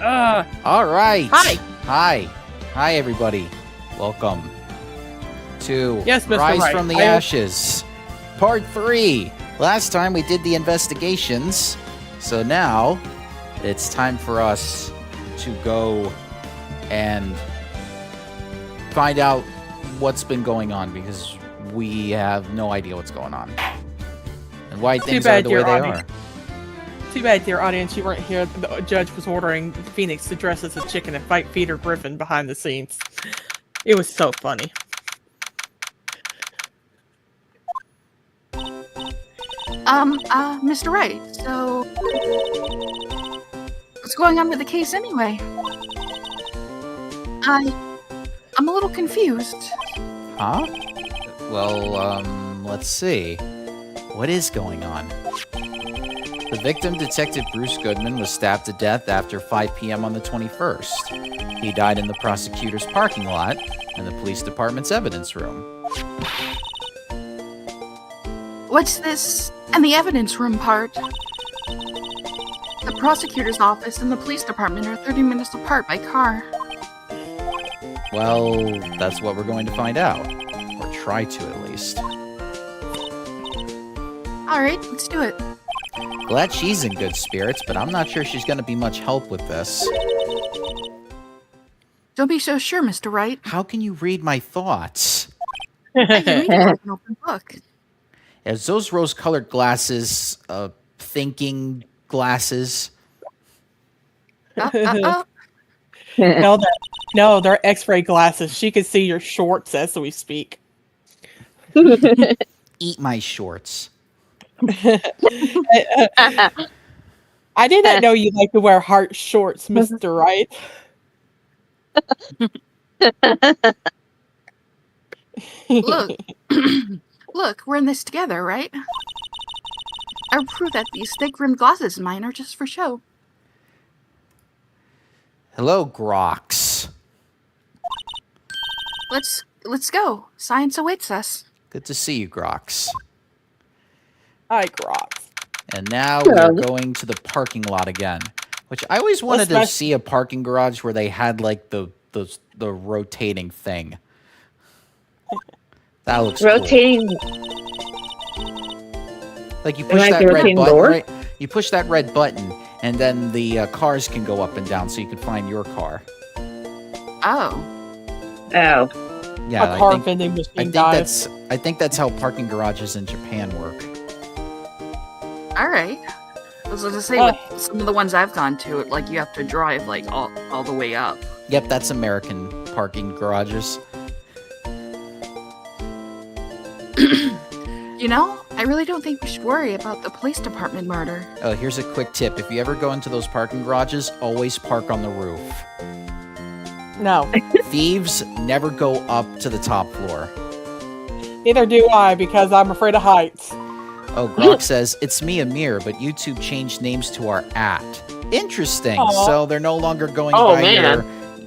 All right. Hi. Hi. Hi, everybody. Welcome to Mr. Rise Wright. from the Ashes, Part 3. Last time we did the investigations, so now it's time for us to go and find out what's been going on, because we have no idea what's going on and why things are the way they are. Too bad, dear audience, you weren't here. The judge was ordering Phoenix to dress as a chicken and fight Peter Griffin behind the scenes. It was so funny. Mr. Wright, so what's going on with the case anyway? I'm a little confused. Huh? Well, let's see. What is going on? The victim, Detective Bruce Goodman, was stabbed to death after 5 p.m. on the 21st. He died in the prosecutor's parking lot and the police department's evidence room. What's this and the evidence room part? The prosecutor's office and the police department are 30 minutes apart by car. Well, that's what we're going to find out. Or try to, at least. Alright, let's do it. Glad she's in good spirits, but I'm not sure she's going to be much help with this. Don't be so sure, Mr. Wright. How can you read my thoughts? I can read it like an open book. As those rose-colored glasses, thinking glasses. Oh. No, they're X-ray glasses. She can see your shorts as we speak. Eat my shorts. I did not know you like to wear heart shorts, Mr. Wright. Look. Look, we're in this together, right? I will prove that these thick-rimmed glasses of mine are just for show. Hello, Grox. Let's go. Science awaits us. Good to see you, Grox. Hi, Grox. And now we're going to the parking lot again, which I always wanted to see a parking garage where they had like the rotating thing. That looks rotating. Cool. Like you push that red button, right? You push that red button, and then the cars can go up and down, so you can find your car. Oh. Oh. Yeah, a car vending machine. I think that's how parking garages in Japan work. All right. I was going to say, with some of the ones I've gone to, like you have to drive like all the way up. Yep, that's American parking garages. You know, I really don't think we should worry about the police department murder. Oh, here's a quick tip. If you ever go into those parking garages, always park on the roof. No. Thieves never go up to the top floor. Neither do I, because I'm afraid of heights. Oh, Grok says, it's me, Amir, but YouTube changed names to our @. Interesting. Aww. So they're no longer going by your...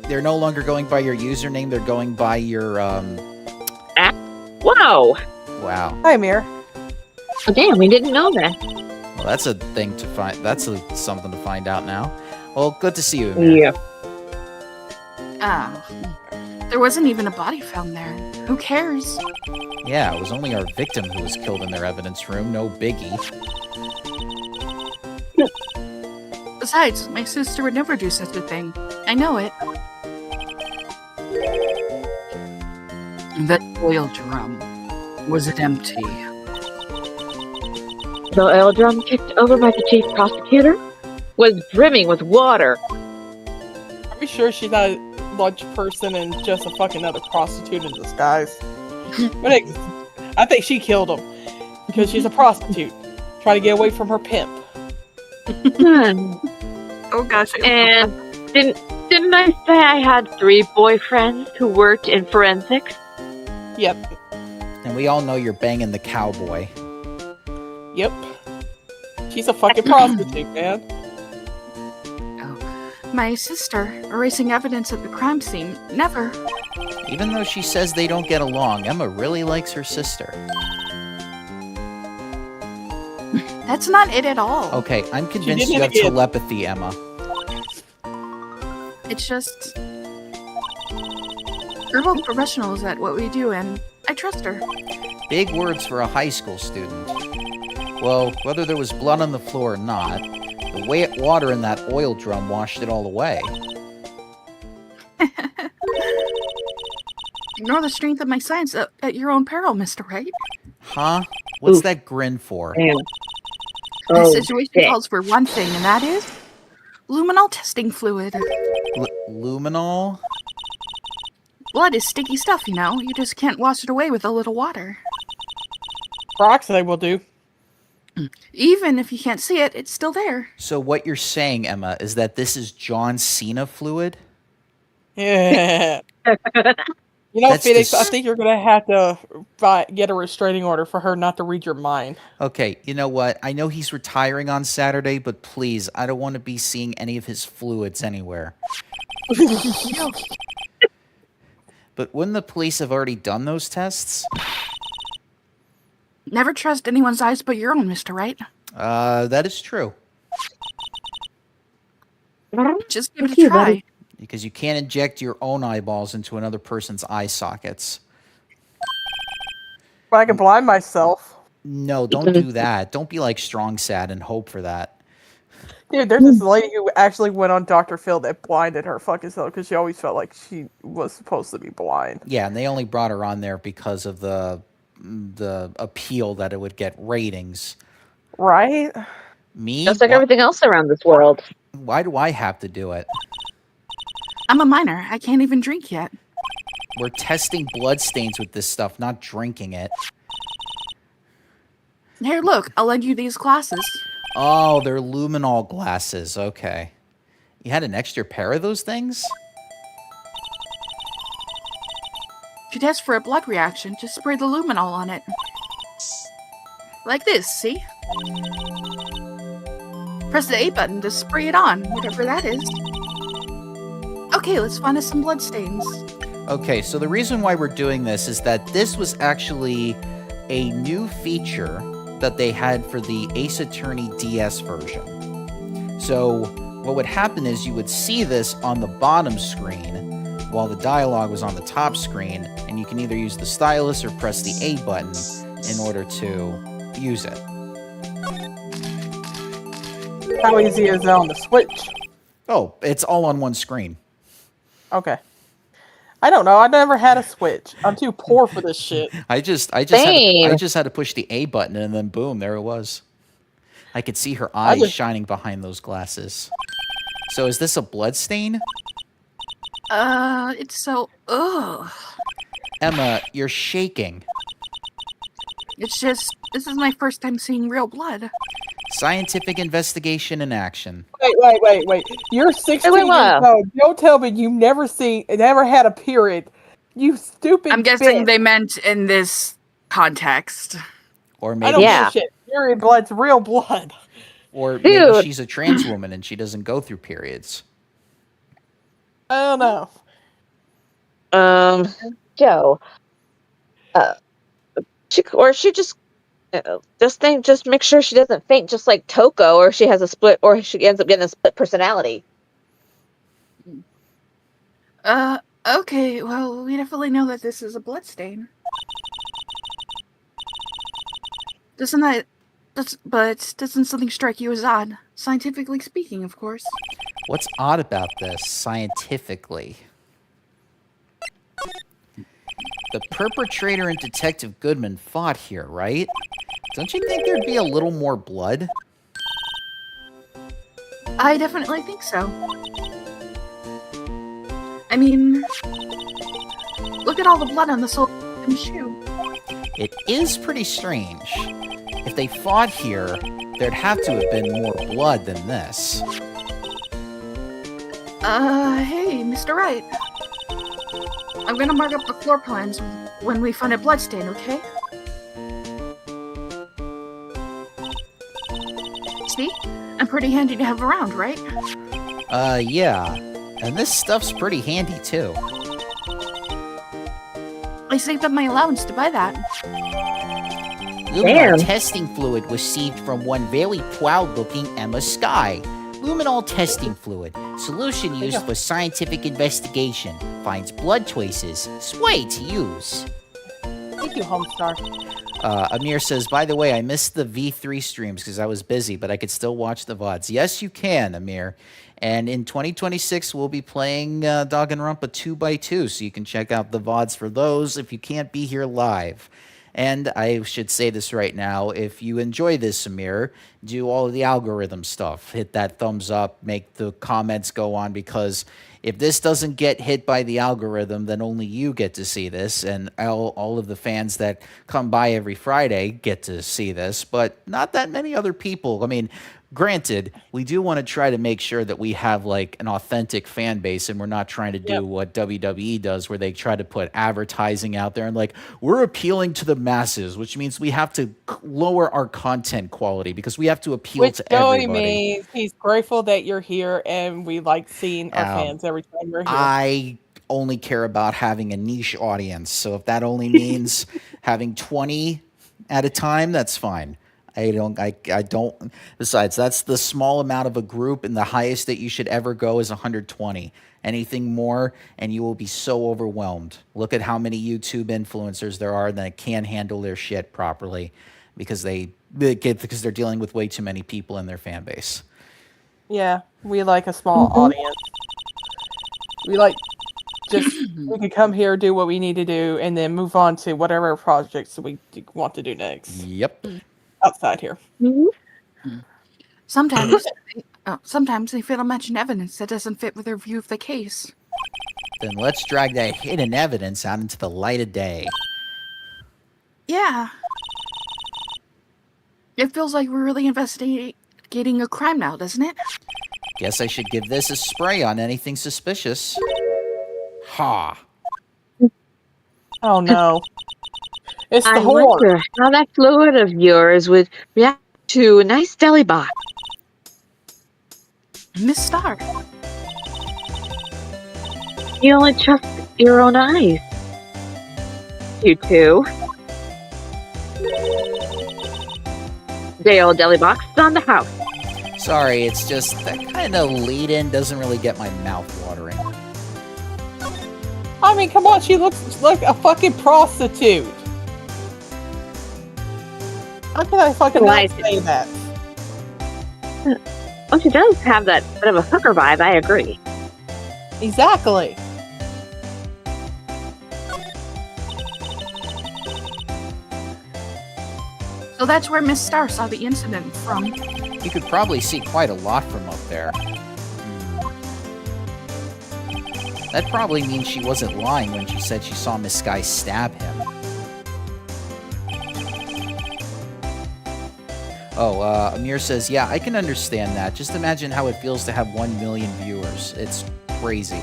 They're no longer going by your username. They're going by your, Wow. Wow. Hi, Amir. Oh, damn, we didn't know that. Well, that's a thing to find. That's something to find out now. Well, good to see you, Amir. Yeah. Oh. There wasn't even a body found there. Who cares? Yeah, it was only our victim who was killed in their evidence room. No biggie. Besides, my sister would never do such a thing. I know it. That oil drum, was it empty? The oil drum kicked over by the chief prosecutor was brimming with water. Are you sure she's not a lunch person and just a fucking other prostitute in disguise? I think she killed him because she's a prostitute, trying to get away from her pimp. Oh gosh. And didn't I say I had 3 boyfriends who worked in forensics? Yep. And we all know you're banging the cowboy. Yep. She's a fucking prostitute, man. My sister, erasing evidence at the crime scene, never. Even though she says they don't get along, Emma really likes her sister. That's not it at all. Okay, I'm convinced you have telepathy, Emma. It's just we're both professionals at what we do, and I trust her. Big words for a high school student. Well, whether there was blood on the floor or not, the water in that oil drum washed it all away. Ignore the strength of my science at your own peril, Mr. Wright. Huh? What's Oof. that grin for? Damn. The Oh, situation shit. calls for one thing, and that is luminol testing fluid. Luminol? Blood is sticky stuff, you know. You just can't wash it away with a little water. Peroxide will do. Even if you can't see it, it's still there. So what you're saying, Emma, is that this is John Cena fluid? Yeah. You know, That's Phoenix, I dis- think you're gonna have to get a restraining order for her not to read your mind. Okay, you know what? I know he's retiring on Saturday, but please, I don't want to be seeing any of his fluids anywhere. But wouldn't the police have already done those tests? Never trust anyone's eyes but your own, Mr. Wright. That is true. Just give it Thank a you, try. buddy. Because you can't inject your own eyeballs into another person's eye sockets. But I can blind myself. No, don't do that. Don't be like Strong Sad and hope for that. Dude, there's this lady who actually went on Dr. Phil that blinded her fucking self because she always felt like she was supposed to be blind. Yeah, and they only brought her on there because of the appeal that it would get ratings. Right? Me? Just like Why- everything else around this world. Why do I have to do it? I'm a minor. I can't even drink yet. We're testing bloodstains with this stuff, not drinking it. Here, look. I'll lend you these glasses. Oh, they're luminol glasses. Okay. You had an extra pair of those things? To test for a blood reaction, just spray the luminol on it. Like this, see? Press the A button to spray it on, whatever that is. Okay, let's find us some bloodstains. Okay, so the reason why we're doing this is that this was actually a new feature that they had for the Ace Attorney DS version. So what would happen is you would see this on the bottom screen while the dialogue was on the top screen, and you can either use the stylus or press the A button in order to use it. How easy is that on the Switch? Oh, it's all on one screen. Okay. I don't know. I never had a Switch. I'm too poor for this shit. I just had Same. to push the A button, and then boom, there it was. I could see her eyes just- shining behind those glasses. So is this a blood stain? It's so, ugh. Emma, you're shaking. It's just, this is my first time seeing real blood. Scientific investigation in action. Wait. You're 16 Wait, years what? old. Don't tell me you never had a period. You stupid I'm guessing bitch. they meant in this context. Or I maybe don't Yeah. give a shit. Period blood's real blood. maybe Dude. she's a trans woman and she doesn't go through periods. I don't know. Joe. She just just make sure she doesn't faint just like Toko, or she has a split, or she ends up getting a split personality. Okay, well, we definitely know that this is a bloodstain. But doesn't something strike you as odd? Scientifically speaking, of course. What's odd about this, scientifically? The perpetrator and Detective Goodman fought here, right? Don't you think there'd be a little more blood? I definitely think so. I mean, look at all the blood on the sole of the shoe. It is pretty strange. If they fought here, there'd have to have been more blood than this. Hey, Mr. Wright. I'm gonna mark up the floor plans when we find a bloodstain, okay? See? I'm pretty handy to have around, right? Yeah. And this stuff's pretty handy, too. I saved up my allowance to buy that. Luminol Damn. testing fluid was received from one very proud-looking Emma Sky. Luminol testing fluid. Solution used for scientific investigation. Finds blood traces. Spray to use. Thank you, Homestar. Amir says, by the way, I missed the V3 streams because I was busy, but I could still watch the VODs. Yes, you can, Amir. And in 2026, we'll be playing Danganronpa 2x2, so you can check out the VODs for those if you can't be here live. And I should say this right now, if you enjoy this, Amir, do all of the algorithm stuff. Hit that thumbs up, make the comments go on, because if this doesn't get hit by the algorithm, then only you get to see this, and all of the fans that come by every Friday get to see this, but not that many other people. I mean, granted, we do want to try to make sure that we have like an authentic fan base, and we're not trying to do what WWE does, where they try to put advertising out there and like, we're appealing to the masses, which means we have to lower our content quality because we have to appeal to Joey everybody. means he's grateful that you're here, and we like seeing our fans every time you're here. I only care about having a niche audience, so if that only means having 20 at a time, that's fine. I don't. Besides, that's the small amount of a group, and the highest that you should ever go is 120. Anything more, and you will be so overwhelmed. Look at how many YouTube influencers there are that can't handle their shit properly because because they're dealing with way too many people in their fan base. Yeah, we like a small audience. We like we can come here, do what we need to do, and then move on to whatever projects we want to do next. Yep. Outside here. Sometimes they fail to mention evidence that doesn't fit with their view of the case. Then let's drag that hidden evidence out into the light of day. Yeah. It feels like we're really investigating a crime now, doesn't it? Guess I should give this a spray on anything suspicious. Ha. Oh no. It's the I whore. wonder how that fluid of yours would react to a nice deli box. Miss Starr. You only trust your own eyes. You two. Day old deli box is on the house. Sorry, it's just that kind of lead-in doesn't really get my mouth watering. I mean, come on, she looks like a fucking prostitute. How can I fucking not say that? Well, she does have that bit of a hooker vibe, I agree. Exactly. So that's where Miss Starr saw the incident from. You could probably see quite a lot from up there. That probably means she wasn't lying when she said she saw Miss Sky stab him. Oh, Amir says, yeah, I can understand that. Just imagine how it feels to have 1 million viewers. It's crazy.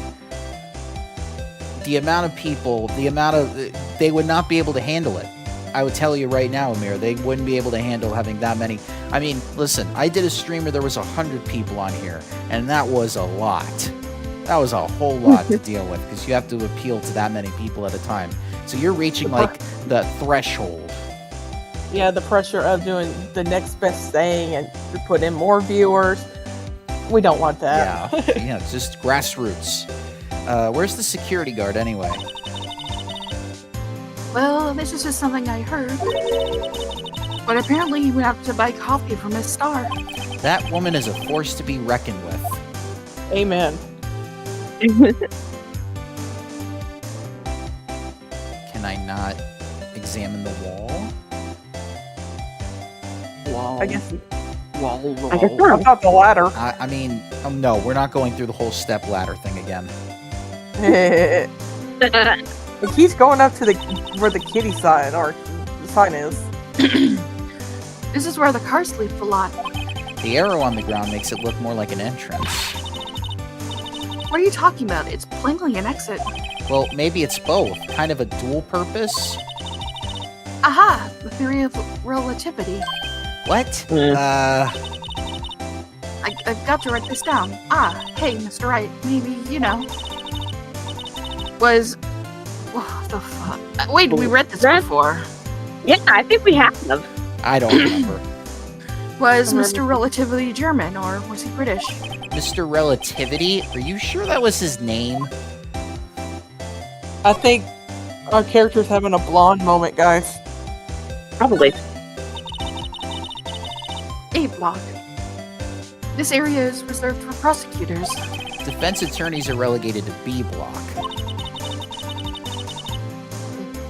The amount of people, they would not be able to handle it. I would tell you right now, Amir, they wouldn't be able to handle having that many. I mean, listen, I did a stream where there was 100 people on here, and that was a lot. That was a whole lot to deal with, because you have to appeal to that many people at a time. So you're reaching, like, the threshold. Yeah, the pressure of doing the next best thing and to put in more viewers. We don't want that. Yeah, yeah, it's just grassroots. Where's the security guard, anyway? Well, this is just something I heard. But apparently he went out to buy coffee from Miss Starr. That woman is a force to be reckoned with. Amen. Can I not examine the wall? Wall. I guess Wall. I guess I'm not. not the ladder. I mean, no, we're not going through the whole step ladder thing again. It keeps going up to where the kitty sign or the sign is. This is where the car sleeps a lot. The arrow on the ground makes it look more like an entrance. What are you talking about? It's plainly an exit. Well, maybe it's both. Kind of a dual purpose. Aha! The theory of relativity. What? I've got to write this down. Hey, Mr. Wright, maybe, was... What the fuck? Wait, we read this That- before. Yeah, I think we have. I don't remember. Was Mr. Relatively German, or was he British? Mr. Relativity? Are you sure that was his name? I think our character's having a blonde moment, guys. Probably. A block. This area is reserved for prosecutors. Defense attorneys are relegated to B block.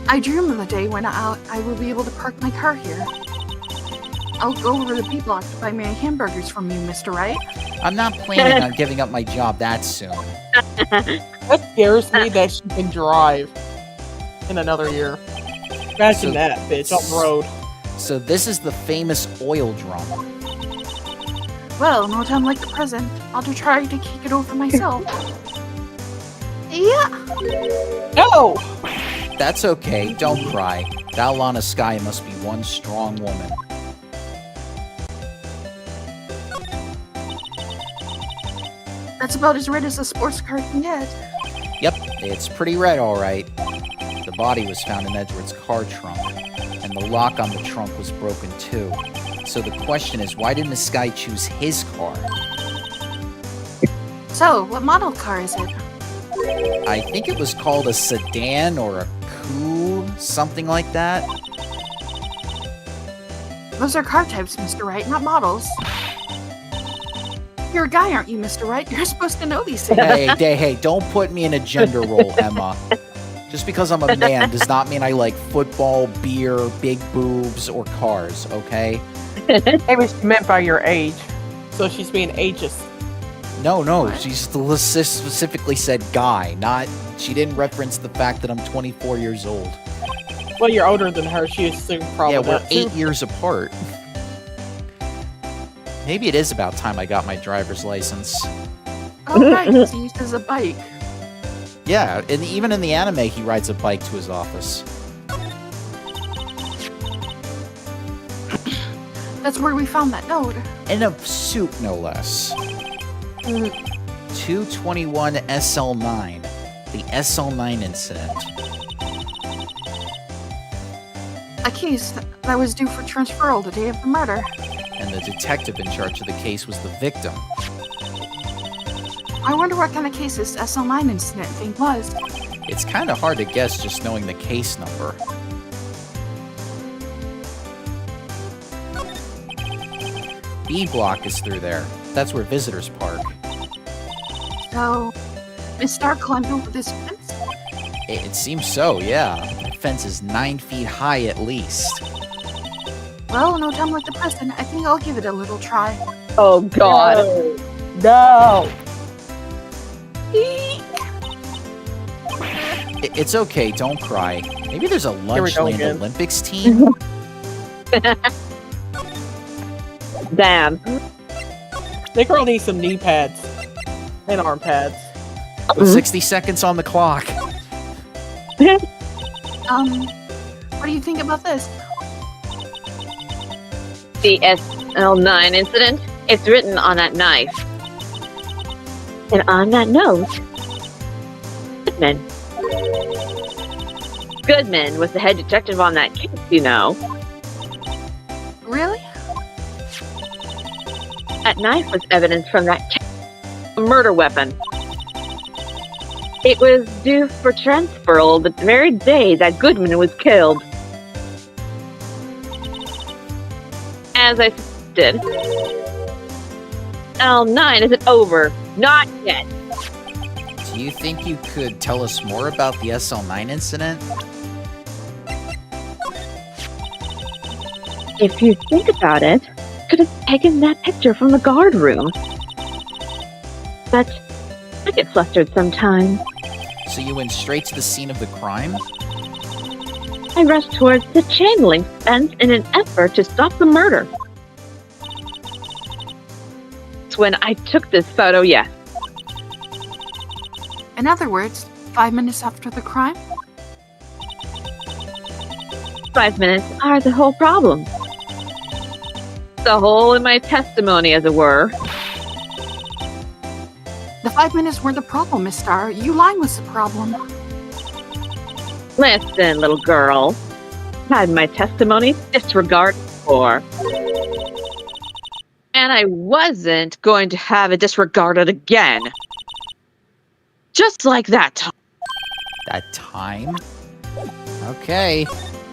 I dream of the day when I will be able to park my car here. I'll go over to B block to buy my hamburgers from you, Mr. Wright. I'm not planning on giving up my job that soon. That scares me that she can drive in another year. Imagine So- that, bitch, on the road. So this is the famous oil drum. Well, no time like the present. I'll just try to kick it over myself. Yeah. No! That's okay, don't cry. Lana Sky must be one strong woman. That's about as red as a sports car can get. Yep, it's pretty red, alright. The body was found in Edward's car trunk, and the lock on the trunk was broken too. So the question is, why did Miss Sky choose his car? So, what model car is it? I think it was called a sedan or a coupe, something like that. Those are car types, Mr. Wright, not models. You're a guy, aren't you, Mr. Wright? You're supposed to know these things. Hey, don't put me in a gender role, Emma. Just because I'm a man does not mean I like football, beer, big boobs, or cars, okay? Maybe she meant by your age. So she's being ageist. No, What? she specifically said guy, she didn't reference the fact that I'm 24 years old. Well, you're older than her. She assumed probably Yeah, we're that too. 8 years apart. Maybe it is about time I got my driver's license. Oh, right, he uses a bike. Yeah, and even in the anime, he rides a bike to his office. That's where we found that note. In a suit, no less. 221 SL9. The SL9 incident. A case that was due for transferal the day of the murder. And the detective in charge of the case was the victim. I wonder what kind of case this SL9 incident thing was. It's kind of hard to guess just knowing the case number. B block is through there. That's where visitors park. So, Miss Stark climbed over this fence? It seems so, yeah. That fence is 9 feet high at least. Well, no time like the present. I think I'll give it a little try. Oh God. No! It's okay, don't cry. Maybe there's a we lunch go land again. Olympics team? Damn. They girl needs some knee pads and arm pads. With 60 seconds on the clock. What do you think about this? The SL9 incident. It's written on that knife. And on that note, Goodman. Goodman was the head detective on that case, you know. Really? That knife was evidence from that case. A murder weapon. It was due for transferal the very day that Goodman was killed. As I did. L9 isn't over. Not yet. Do you think you could tell us more about the SL9 incident? If you think about it, could have taken that picture from the guard room. But I get flustered sometimes. So you went straight to the scene of the crime? I rushed towards the chain link fence in an effort to stop the murder. It's when I took this photo, yes. In other words, 5 minutes after the crime? 5 minutes are the whole problem. The hole in my testimony, as it were. The 5 minutes weren't the problem, Miss Star. You lying was the problem. Listen, little girl. Had my testimony disregarded for. And I wasn't going to have it disregarded again. Just like that time. That time? Okay.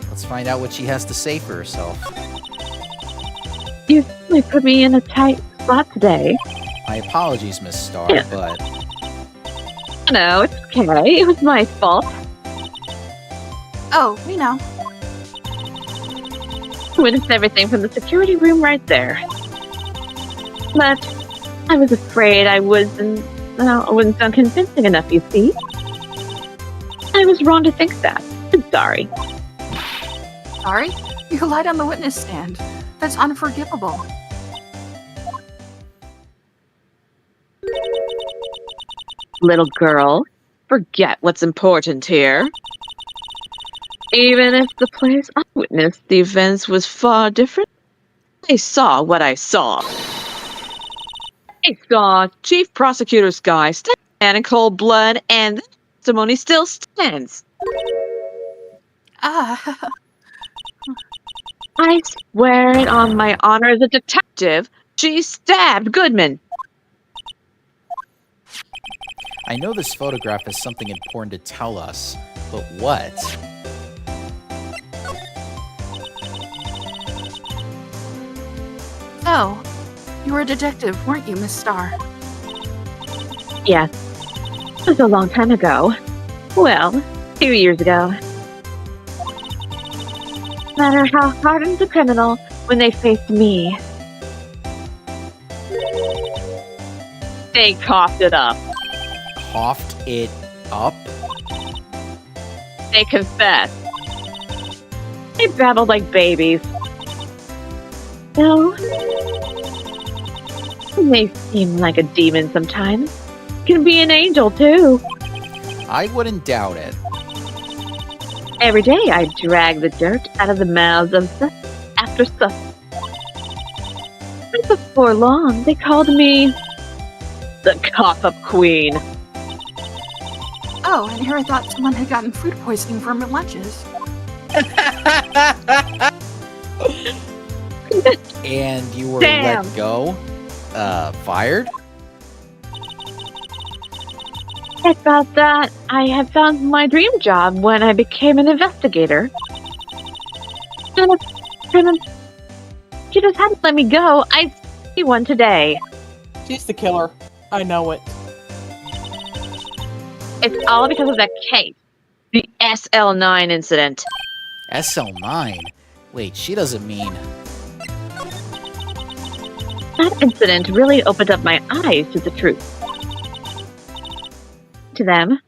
Let's find out what she has to say for herself. You really put me in a tight spot today. My apologies, Miss Star, Yeah. but No, it's okay. It was my fault. Oh, we know. Witnessed everything from the security room right there. But I was afraid I wasn't sound convincing enough, you see. I was wrong to think that. I'm sorry. Sorry? You lied on the witness stand. That's unforgivable. Little girl, forget what's important here. Even if the place I witnessed the events was far different, I saw what I saw. I saw Chief Prosecutor's guy stand in cold blood, and the testimony still stands. Ah, I swear it on my honor as a detective, she stabbed Goodman. I know this photograph has something important to tell us, but what? so, you were a detective, weren't you, Miss Star? Yes, it was a long time ago. Well, 2 years ago. No matter how hardened the criminal when they faced me, they coughed it up. Coughed it up? They confessed. They babbled like babies. No. They seem like a demon sometimes. Can be an angel too. I wouldn't doubt it. Every day I drag the dirt out of the mouths of such after such. But before long, they called me the cough-up queen. Oh, and here I thought someone had gotten food poisoning from her lunches. And you were Damn. let go? Fired? About that, I had found my dream job when I became an investigator. And she just hadn't let me go. I see one today. She's the killer. I know it. It's all because of that case. The SL9 incident. SL9? Wait, she doesn't mean... That incident really opened up my eyes to the truth. To them,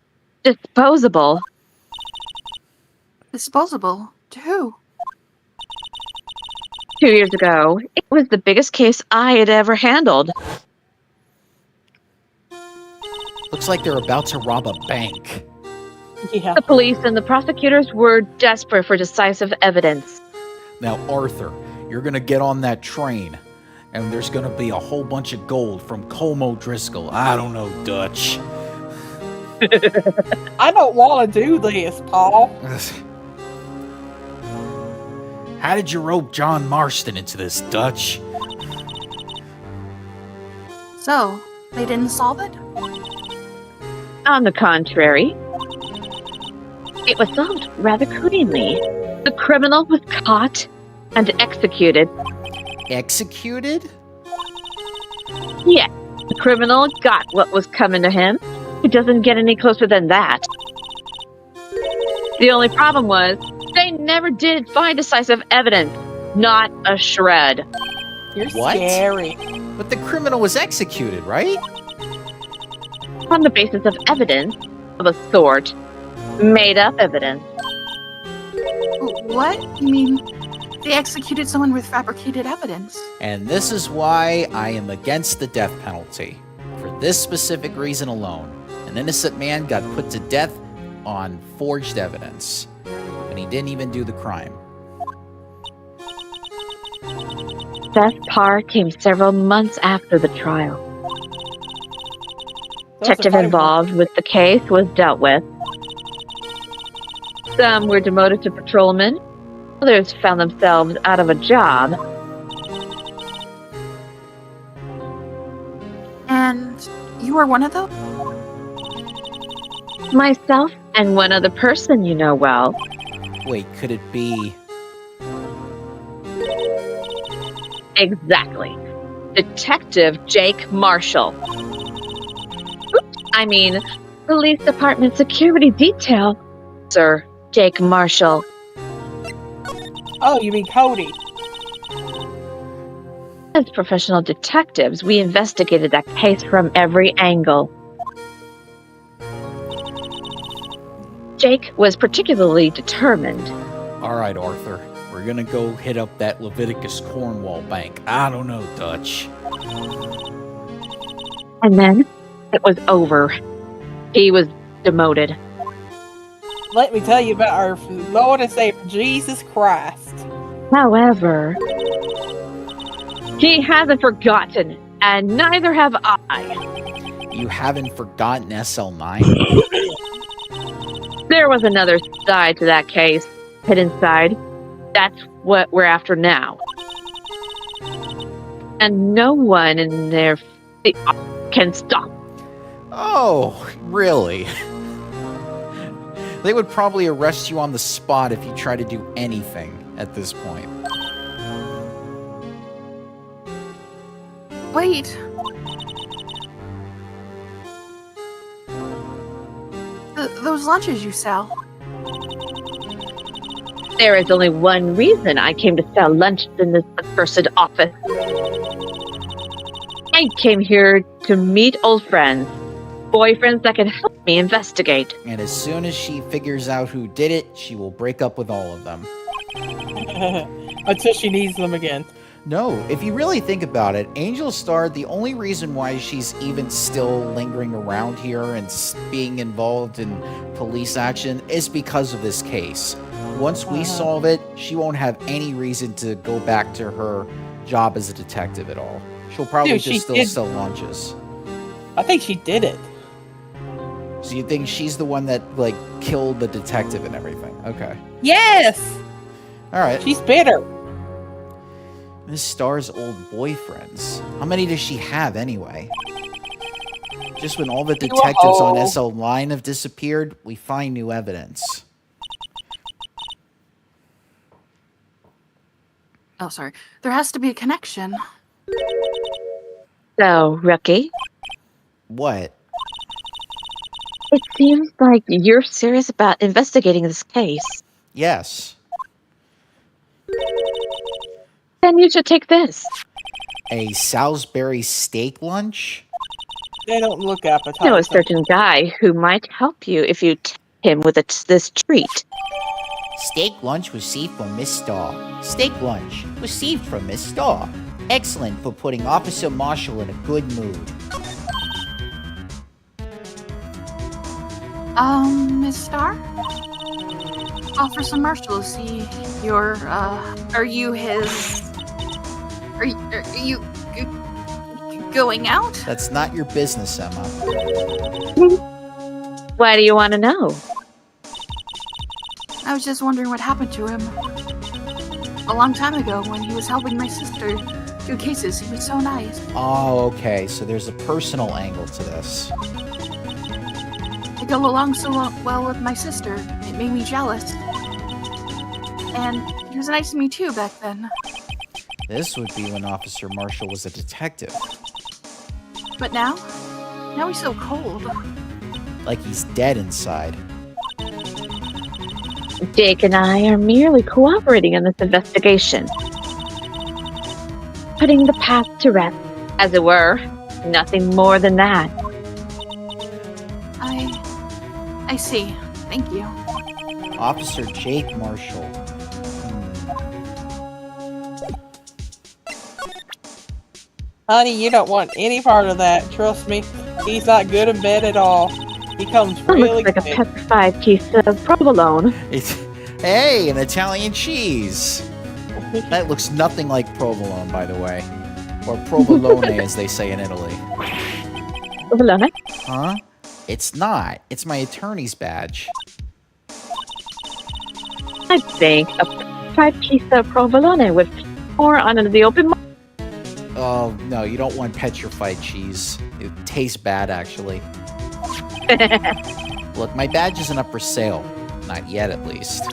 disposable. Disposable? To who? 2 years ago, it was the biggest case I had ever handled. Looks like they're about to rob a bank. Yeah. The police and the prosecutors were desperate for decisive evidence. Now, Arthur, you're gonna get on that train, and there's gonna be a whole bunch of gold from Como Driscoll. I don't know Dutch. I don't want to do this, Paul. How did you rope John Marston into this, Dutch? So, they didn't solve it? On the contrary, it was solved rather cleanly. The criminal was caught and executed. Executed? Yeah, the criminal got what was coming to him. It doesn't get any closer than that. The only problem was, they never did find decisive evidence. Not a shred. You're What? scary. But the criminal was executed, right? On the basis of evidence of a sort. Made up evidence. What? You mean they executed someone with fabricated evidence? And this is why I am against the death penalty. For this specific reason alone. An innocent man got put to death on forged evidence. And he didn't even do the crime. Best part came several months after the trial. Detective involved with the case was dealt with. Some were demoted to patrolmen. Others found themselves out of a job. were one of those? Myself and one other person you know well. Wait, could it be... Exactly. Detective Jake Marshall. Oops, I mean, Police Department Security Detail. Sir Jake Marshall. Oh, you mean Cody? As professional detectives, we investigated that case from every angle. Jake was particularly determined. All right, Arthur. We're gonna go hit up that Leviticus Cornwall bank. I don't know, Dutch. And then it was over. He was demoted. Let me tell you about our Lord and Savior, Jesus Christ. However, he hasn't forgotten, and neither have I. You haven't forgotten SL9? There was another side to that case. Hidden side. That's what we're after now. And no one in their can stop. Oh, really? They would probably arrest you on the spot if you try to do anything at this point. Wait. Those lunches you sell. There is only one reason I came to sell lunch in this accursed office. I came here to meet old friends. Boyfriends that can help me investigate. And as soon as she figures out who did it, she will break up with all of them. Until she needs them again. No, if you really think about it, Angel Star, the only reason why she's even still lingering around here and being involved in police action is because of this case. Once we solve it, she won't have any reason to go back to her job as a detective at all. She'll probably just still sell lunches. I think she did it. So you think she's the one that, like, killed the detective and everything? Okay. Yes! Alright. She's bitter. Miss Star's old boyfriends. How many does she have, anyway? Just when all the detectives on SL9 have disappeared, we find new evidence. Oh, sorry. There has to be a connection. So, Rookie, What? it seems like you're serious about investigating this case. Yes. Then you should take this. A Salisbury steak lunch? They don't look I know a appetizing. certain guy who might help you if you tip him with this treat. Steak lunch received from Miss Starr. Steak lunch received from Miss Starr. Excellent for putting Officer Marshall in a good mood. Miss Starr? Officer Marshall, are you his... Are you going out? That's not your business, Emma. Why do you want to know? I was just wondering what happened to him. A long time ago, when he was helping my sister do cases, he was so nice. Oh, okay, so there's a personal angle to this. I go along so well with my sister. It made me jealous. And he was nice to me too back then. This would be when Officer Marshall was a detective. But now he's so cold. Like he's dead inside. Jake and I are merely cooperating in this investigation. Putting the past to rest, as it were. Nothing more than that. I see. Thank you. Officer Jake Marshall. Honey, you don't want any part of that. Trust me. He's not good in bed at all. He comes That really looks like a quick. petrified piece of provolone. Hey, an Italian cheese! That looks nothing like provolone, by the way. Or provolone, as they say in Italy. Provolone? Huh? It's not. It's my attorney's badge. I think a petrified piece of provolone with more on the open market. Oh, No, you don't want petrified cheese. It tastes bad, actually. Look, my badge isn't up for sale. Not yet, at least.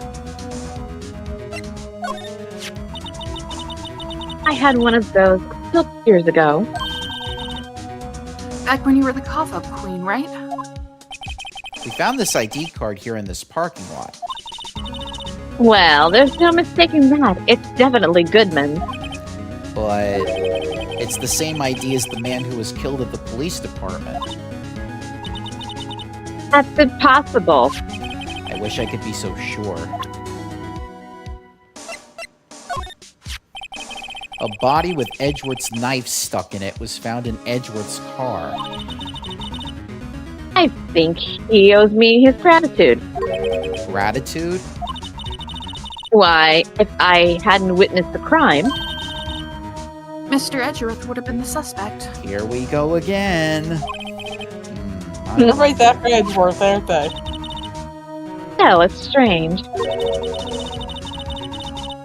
I had one of those a couple years ago. Back when you were the cough up queen, right? We found this ID card here in this parking lot. Well, there's no mistaking that. It's definitely Goodman. But it's the same ID as the man who was killed at the police department. That's impossible. I wish I could be so sure. A body with Edgeworth's knife stuck in it was found in Edgeworth's car. I think he owes me his gratitude. Gratitude? Why, if I hadn't witnessed the crime, Mr. Edgeworth would have been the suspect. Here we go again. Everybody's after Edgeworth, aren't they? hell, it's strange.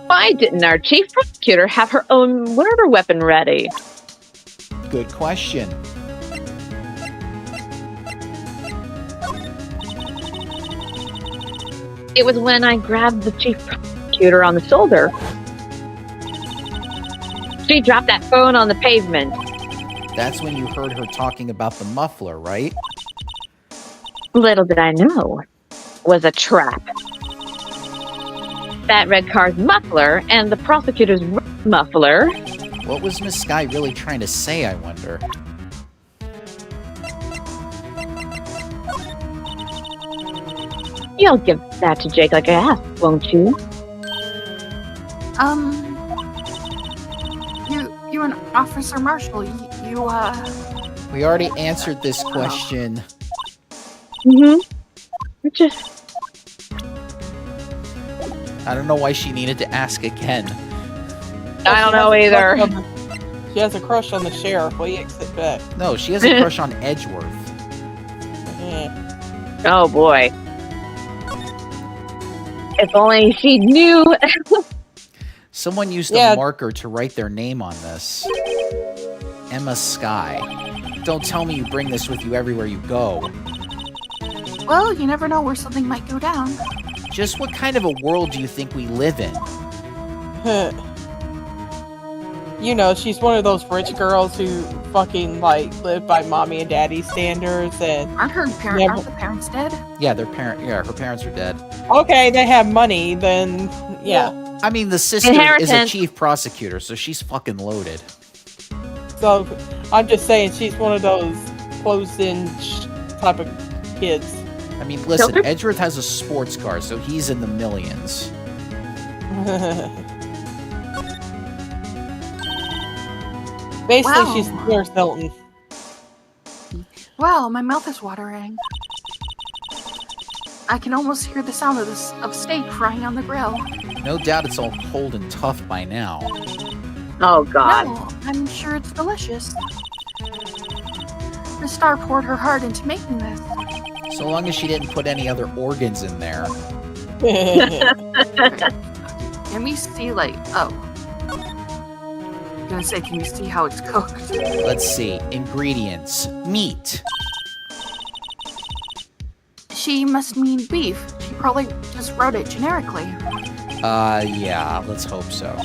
Why didn't our chief prosecutor have her own murder weapon ready? Good question. It was when I grabbed the chief prosecutor on the shoulder. She dropped that phone on the pavement. That's when you heard her talking about the muffler, right? Little did I know, it was a trap. That red car's muffler and the prosecutor's muffler. What was Miss Sky really trying to say, I wonder? You'll give that to Jake like I asked, won't you? You and Officer Marshall, you We already answered this question. Just I don't know why she needed to ask again. I don't know either. She has a crush on the sheriff. Will you accept that? No, she has a crush on Edgeworth. Yeah. Oh boy. If only she knew. Someone used Yeah. a marker to write their name on this. Emma Sky. Don't tell me you bring this with you everywhere you go. well, you never know where something might go down. Just what kind of a world do you think we live in? You know, she's one of those rich girls who fucking like live by mommy and daddy standards, and Aren't her parents? Yeah, Aren't the parents dead? Yeah, her parents are dead. okay, they have money. Then yeah. I mean, the sister is a Inheritance. chief prosecutor, so she's fucking loaded. So I'm just saying, she's one of those closed-in type of kids. I mean, listen, Filter? Edgeworth has a sports car, so he's in the millions. Basically, Wow. she's Paris Hilton. Wow, my mouth is watering. I can almost hear the sound of steak frying on the grill. No doubt it's all cold and tough by now. Oh god. No, I'm sure it's delicious. The star poured her heart into making this. So long as she didn't put any other organs in there. Can we see, I'm gonna say, can we see how it's cooked? Let's see. Ingredients. Meat. She must mean beef. She probably just wrote it generically. Yeah, let's hope so.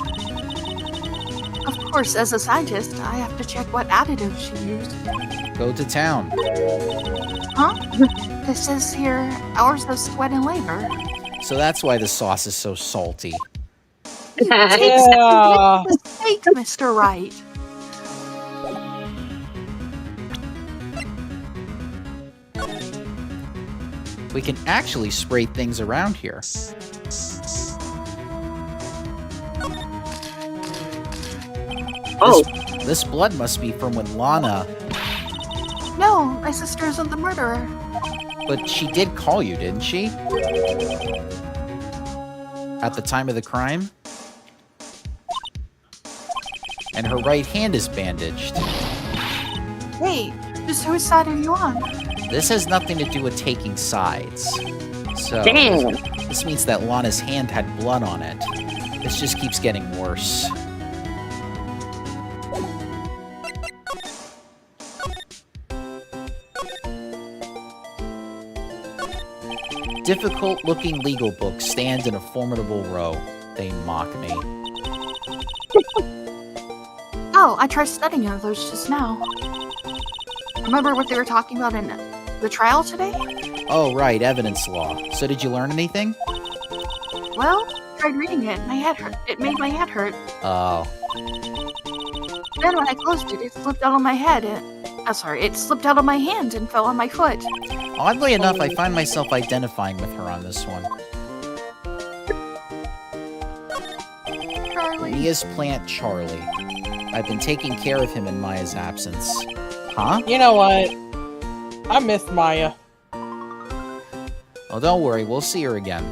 Of course, as a scientist, I have to check what additive she used. Go to town. Huh? This says here, hours of sweat and labor. So that's why the sauce is so salty. Yeah. Make the steak, Mr. Wright. We can actually spray things around here. Oh. This blood must be from when Lana... No, my sister isn't the murderer. But she did call you, didn't she? At the time of the crime? And her right hand is bandaged. Hey, just whose side are you on? This has nothing to do with taking sides. So, Damn. this means that Lana's hand had blood on it. This just keeps getting worse. Difficult-looking legal books stand in a formidable row. They mock me. Oh, I tried studying those just now. Remember what they were talking about in the trial today? Oh, right, evidence law. So did you learn anything? Well, I tried reading it and my head hurt. It made my head hurt. Oh. Then when I closed it, it slipped out of my head. It slipped out of my hand and fell on my foot. Oddly enough, I find myself identifying with her on this one. Charlie. Mia's plant Charlie. I've been taking care of him in Maya's absence. Huh? You know what? I miss Maya. Oh, don't worry, we'll see her again.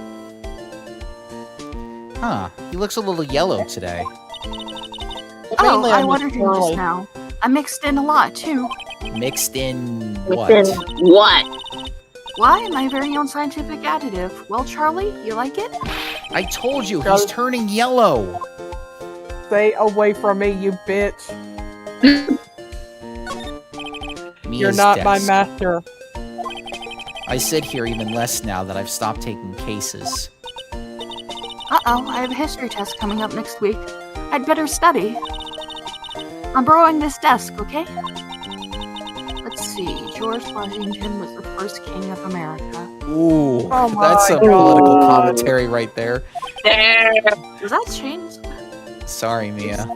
Huh, he looks a little yellow today. But Oh, mainly I miss wondered you just Charlie. now. I mixed in a lot, too. Mixed in what? Within what? Why? My very own scientific additive. Well, Charlie, you like it? I told you, he's Charlie- turning yellow! Stay away from me, you bitch. Mia's You're not my desk. master. I sit here even less now that I've stopped taking cases. Uh-oh, I have a history test coming up next week. I'd better study. I'm borrowing this desk, okay? Let's see. George Washington was the first king of America. Ooh, Oh that's my some political God. commentary right there. There. Does that change? Sorry, Mia.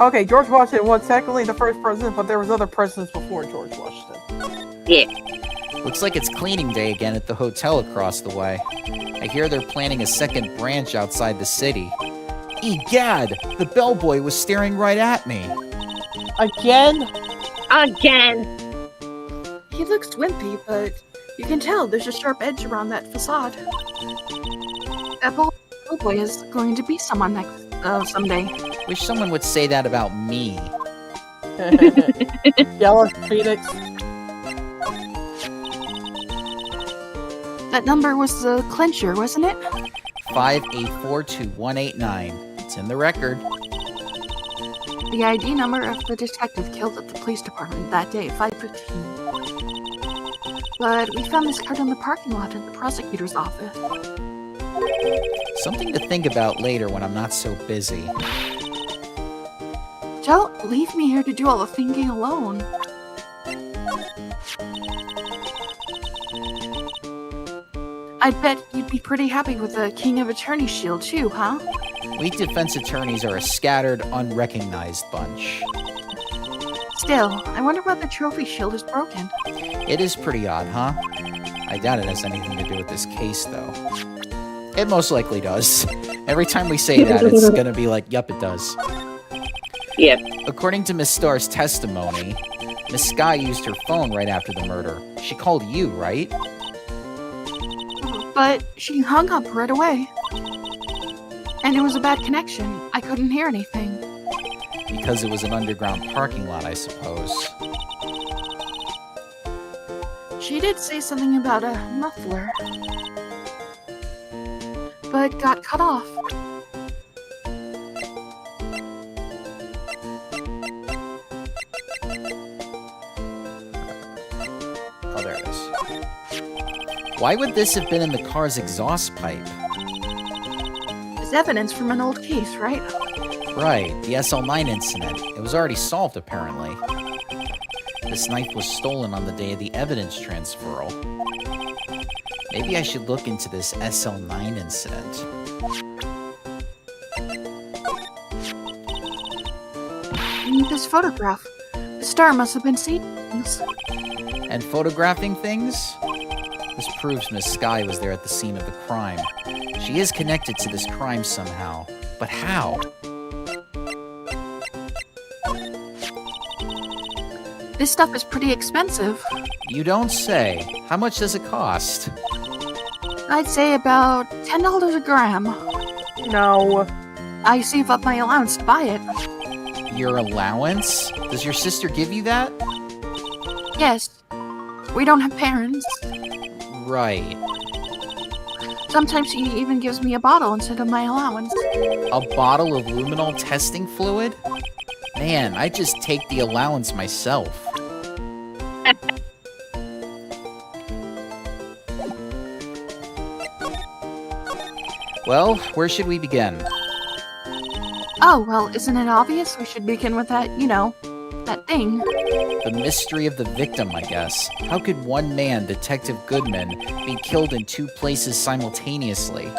Okay, George Washington was technically the first president, but there was other presidents before George Washington. Looks like it's cleaning day again at the hotel across the way. I hear they're planning a second branch outside the city. Egad! The bellboy was staring right at me. Again? Again. He looks wimpy, but you can tell there's a sharp edge around that facade. That boy is going to be someone someday. Wish someone would say that about me. Yellow Phoenix. That number was the clincher, wasn't it? 5842189. It's in the record. The ID number of the detective killed at the police department that day, 5:15. But we found this card in the parking lot at the prosecutor's office. Something to think about later when I'm not so busy. Don't leave me here to do all the thinking alone. I bet you'd be pretty happy with the King of Attorney's shield too, huh? We defense attorneys are a scattered, unrecognized bunch. Still, I wonder why the trophy shield is broken. It is pretty odd, huh? I doubt it has anything to do with this case, though. It most likely does. Every time we say that, it's gonna be like, yup, it does. Yep. According to Miss Starr's testimony, Miss Sky used her phone right after the murder. She called you, right? But she hung up right away. And it was a bad connection. I couldn't hear anything. Because it was an underground parking lot, I suppose. She did say something about a muffler. But got cut off. Oh, there it is. Why would this have been in the car's exhaust pipe? It's evidence from an old case, right? Right, the SL9 incident. It was already solved, apparently. This knife was stolen on the day of the evidence transferal. Maybe I should look into this SL9 incident. And this photograph. The star must have been seeing things. And photographing things? This proves Miss Sky was there at the scene of the crime. She is connected to this crime somehow. But how? This stuff is pretty expensive. You don't say. How much does it cost? I'd say about $10 a gram. No. I save up my allowance to buy it. Your allowance? Does your sister give you that? Yes. We don't have parents. Right. Sometimes she even gives me a bottle instead of my allowance. A bottle of luminol testing fluid? Man, I just take the allowance myself. Well, where should we begin? Oh, well, isn't it obvious? We should begin with that, that thing. The mystery of the victim, I guess. How could one man, Detective Goodman, be killed in 2 places simultaneously?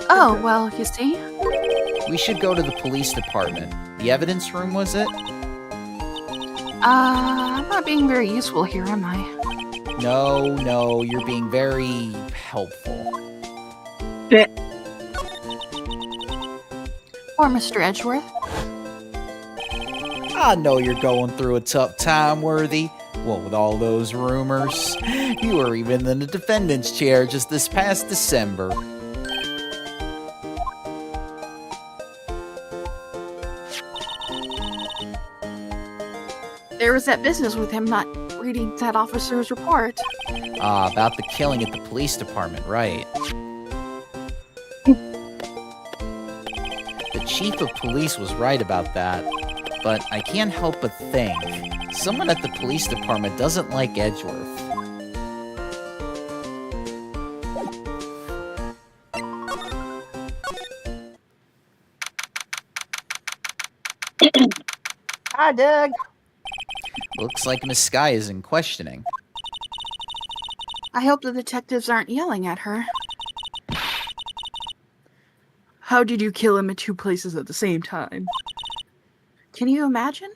Oh, well, you see? We should go to the police department. The evidence room, was it? I'm not being very useful here, am I? No, you're being very helpful. Or Mr. Edgeworth. I know you're going through a tough time, Worthy. What with all those rumors? You were even in the defendant's chair just this past December. There was that business with him not reading that officer's report. About the killing at the police department, right. The chief of police was right about that, but I can't help but think someone at the police department doesn't like Edgeworth. Hi, Doug. Looks like Miss Sky isn't questioning. I hope the detectives aren't yelling at her. How did you kill him in 2 places at the same time? Can you imagine?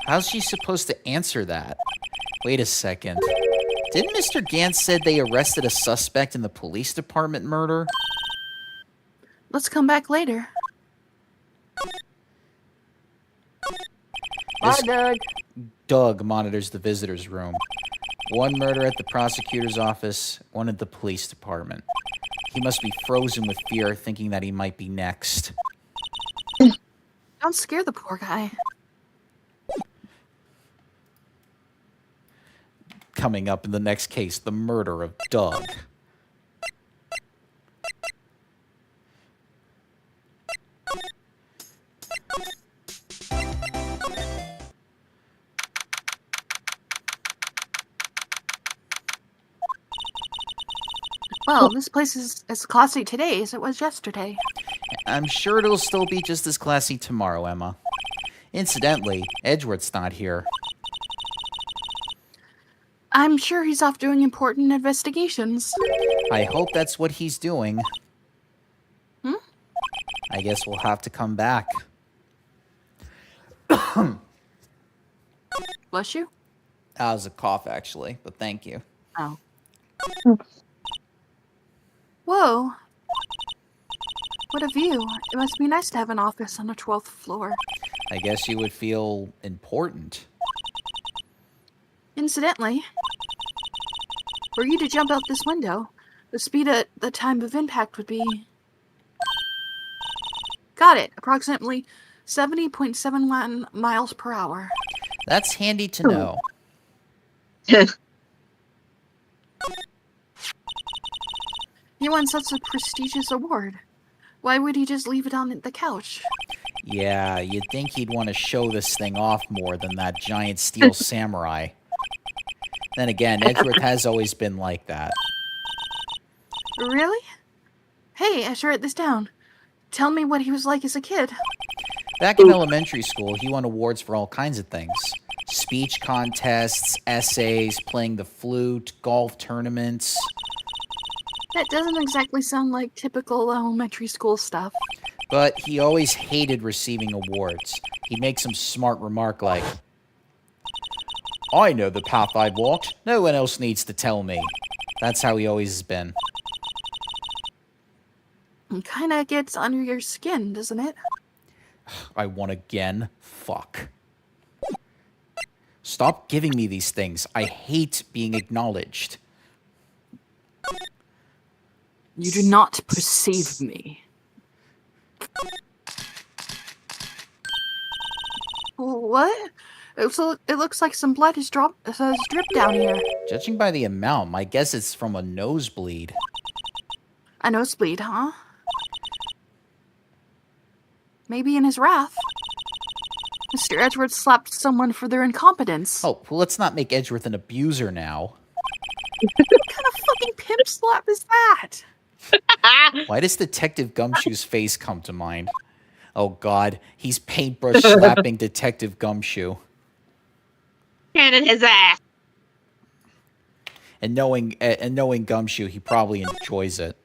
How's she supposed to answer that? Wait a second. Didn't Mr. Gantz said they arrested a suspect in the police department murder? Let's come back later. Bye, This Doug. Doug monitors the visitor's room. 1 murder at the prosecutor's office, 1 at the police department. He must be frozen with fear, thinking that he might be next. Don't scare the poor guy. Coming up in the next case, the murder of Doug. Well, this place is as classy today as it was yesterday. I'm sure it'll still be just as classy tomorrow, Emma. Incidentally, Edgeworth's not here. I'm sure he's off doing important investigations. I hope that's what he's doing. Hmm? I guess we'll have to come back. Bless you? That was a cough, actually, but thank you. Oh. Whoa. What a view. It must be nice to have an office on the 12th floor. I guess you would feel important. Incidentally, were you to jump out this window, the speed at the time of impact would be... Got it. Approximately 70.71 miles per hour. That's handy to know. He won such a prestigious award. Why would he just leave it on the couch? Yeah, you'd think he'd want to show this thing off more than that giant steel samurai. Then again, Edgeworth has always been like that. Really? Hey, I should write this down. Tell me what he was like as a kid. Back in elementary school, he won awards for all kinds of things. Speech contests, essays, playing the flute, golf tournaments. That doesn't exactly sound like typical elementary school stuff. But he always hated receiving awards. He'd make some smart remark like, I know the path I've walked. No one else needs to tell me. That's how he always has been. It kinda gets under your skin, doesn't it? I won again? Fuck. Stop giving me these things. I hate being acknowledged. You do not perceive me. What? It looks like some blood has dripped down here. Judging by the amount, my guess it's from a nosebleed. A nosebleed, huh? Maybe in his wrath. Mr. Edgeworth slapped someone for their incompetence. Oh, well, let's not make Edgeworth an abuser now. What kind of fucking pimp slap is that? Why does Detective Gumshoe's face come to mind? Oh God, he's paintbrush slapping Detective Gumshoe. Cannon his ass. And knowing Gumshoe, he probably enjoys it.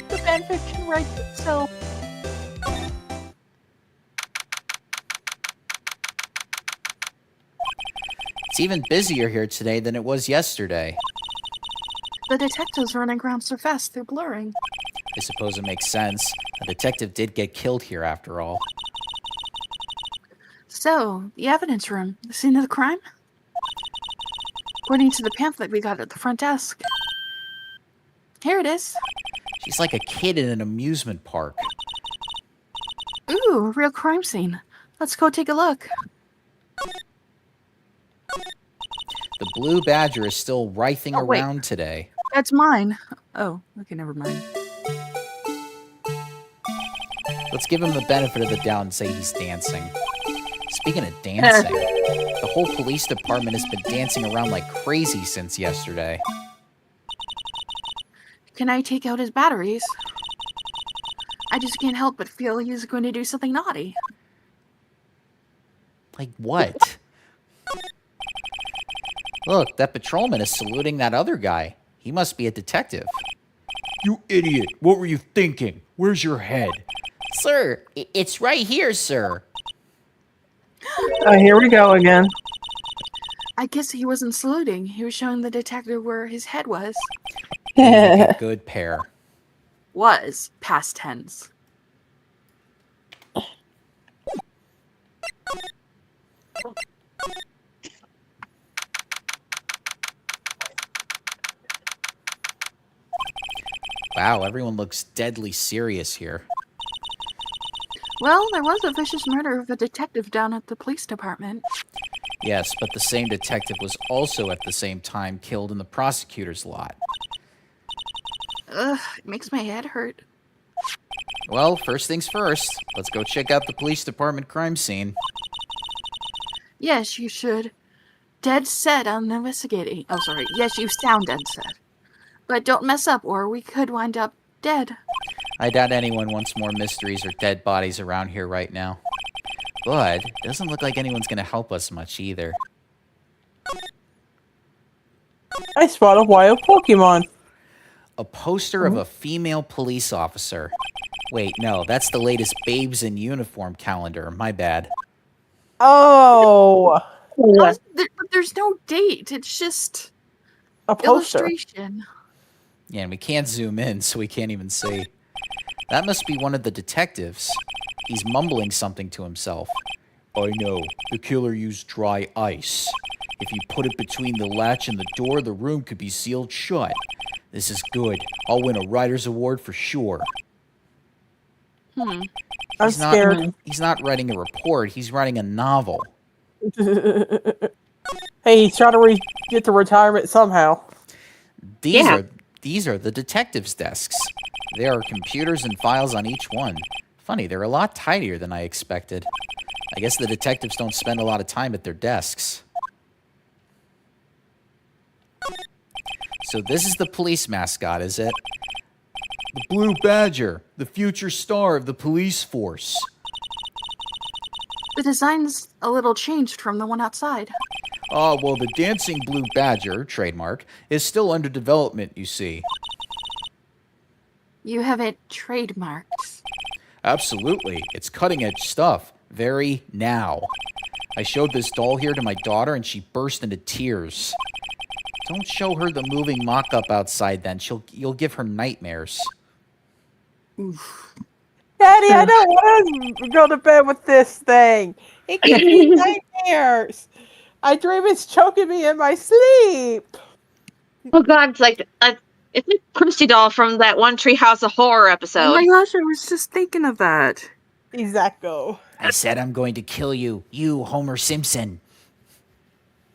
The fanfiction writes itself. It's even busier here today than it was yesterday. The detectives running around so fast they're blurring. I suppose it makes sense. A detective did get killed here after all. So, the evidence room, the scene of the crime? According to the pamphlet we got at the front desk. Here it is. She's like a kid in an amusement park. Ooh, a real crime scene. Let's go take a look. The blue badger is still writhing Oh, wait. around today. That's mine. Oh, okay, never mind. Let's give him the benefit of the doubt and say he's dancing. Speaking of dancing, the whole police department has been dancing around like crazy since yesterday. Can I take out his batteries? I just can't help but feel he's going to do something naughty. Like what? Look, that patrolman is saluting that other guy. He must be a detective. You idiot! What were you thinking? Where's your head? Sir, it's right here, sir. Here we go again. I guess he wasn't saluting. He was showing the detective where his head was. They make a good pair. Was. Past tense. Wow, everyone looks deadly serious here. Well, there was a vicious murder of a detective down at the police department. Yes, but the same detective was also at the same time killed in the prosecutor's lot. Ugh, it makes my head hurt. Well, first things first. Let's go check out the police department crime scene. Yes, you should. Dead set on investigating. Oh, sorry. Yes, you sound dead set. But don't mess up, or we could wind up dead. I doubt anyone wants more mysteries or dead bodies around here right now. But it doesn't look like anyone's going to help us much either. I spot a wild Pokemon. A poster of a female police officer. Wait, no, that's the latest Babes in Uniform calendar. My bad. Oh, There's no date. It's just a poster. illustration. Yeah, and we can't zoom in, so we can't even see. That must be one of the detectives. He's mumbling something to himself. I know. The killer used dry ice. If you put it between the latch and the door, the room could be sealed shut. This is good. I'll win a writer's award for sure. I'm He's scared. He's not writing a report. He's writing a novel. Hey, he's trying to get to retirement somehow. These are the detectives' desks. There are computers and files on each one. Funny, they're a lot tidier than I expected. I guess the detectives don't spend a lot of time at their desks. So this is the police mascot, is it? The Blue Badger, the future star of the police force. The design's a little changed from the one outside. Oh, well, the Dancing Blue Badger, trademark, is still under development, you see. You have it trademarked. Absolutely. It's cutting-edge stuff. Very now. I showed this doll here to my daughter, and she burst into tears. Don't show her the moving mock-up outside, then. You'll give her nightmares. Daddy, I don't want to go to bed with this thing. It gives me nightmares. I dream it's choking me in my sleep. Oh god, it's like it's a Christy doll from that one Treehouse of Horror episode. Oh my gosh, I was just thinking of that. Exactly. I said I'm going to kill you. You, Homer Simpson.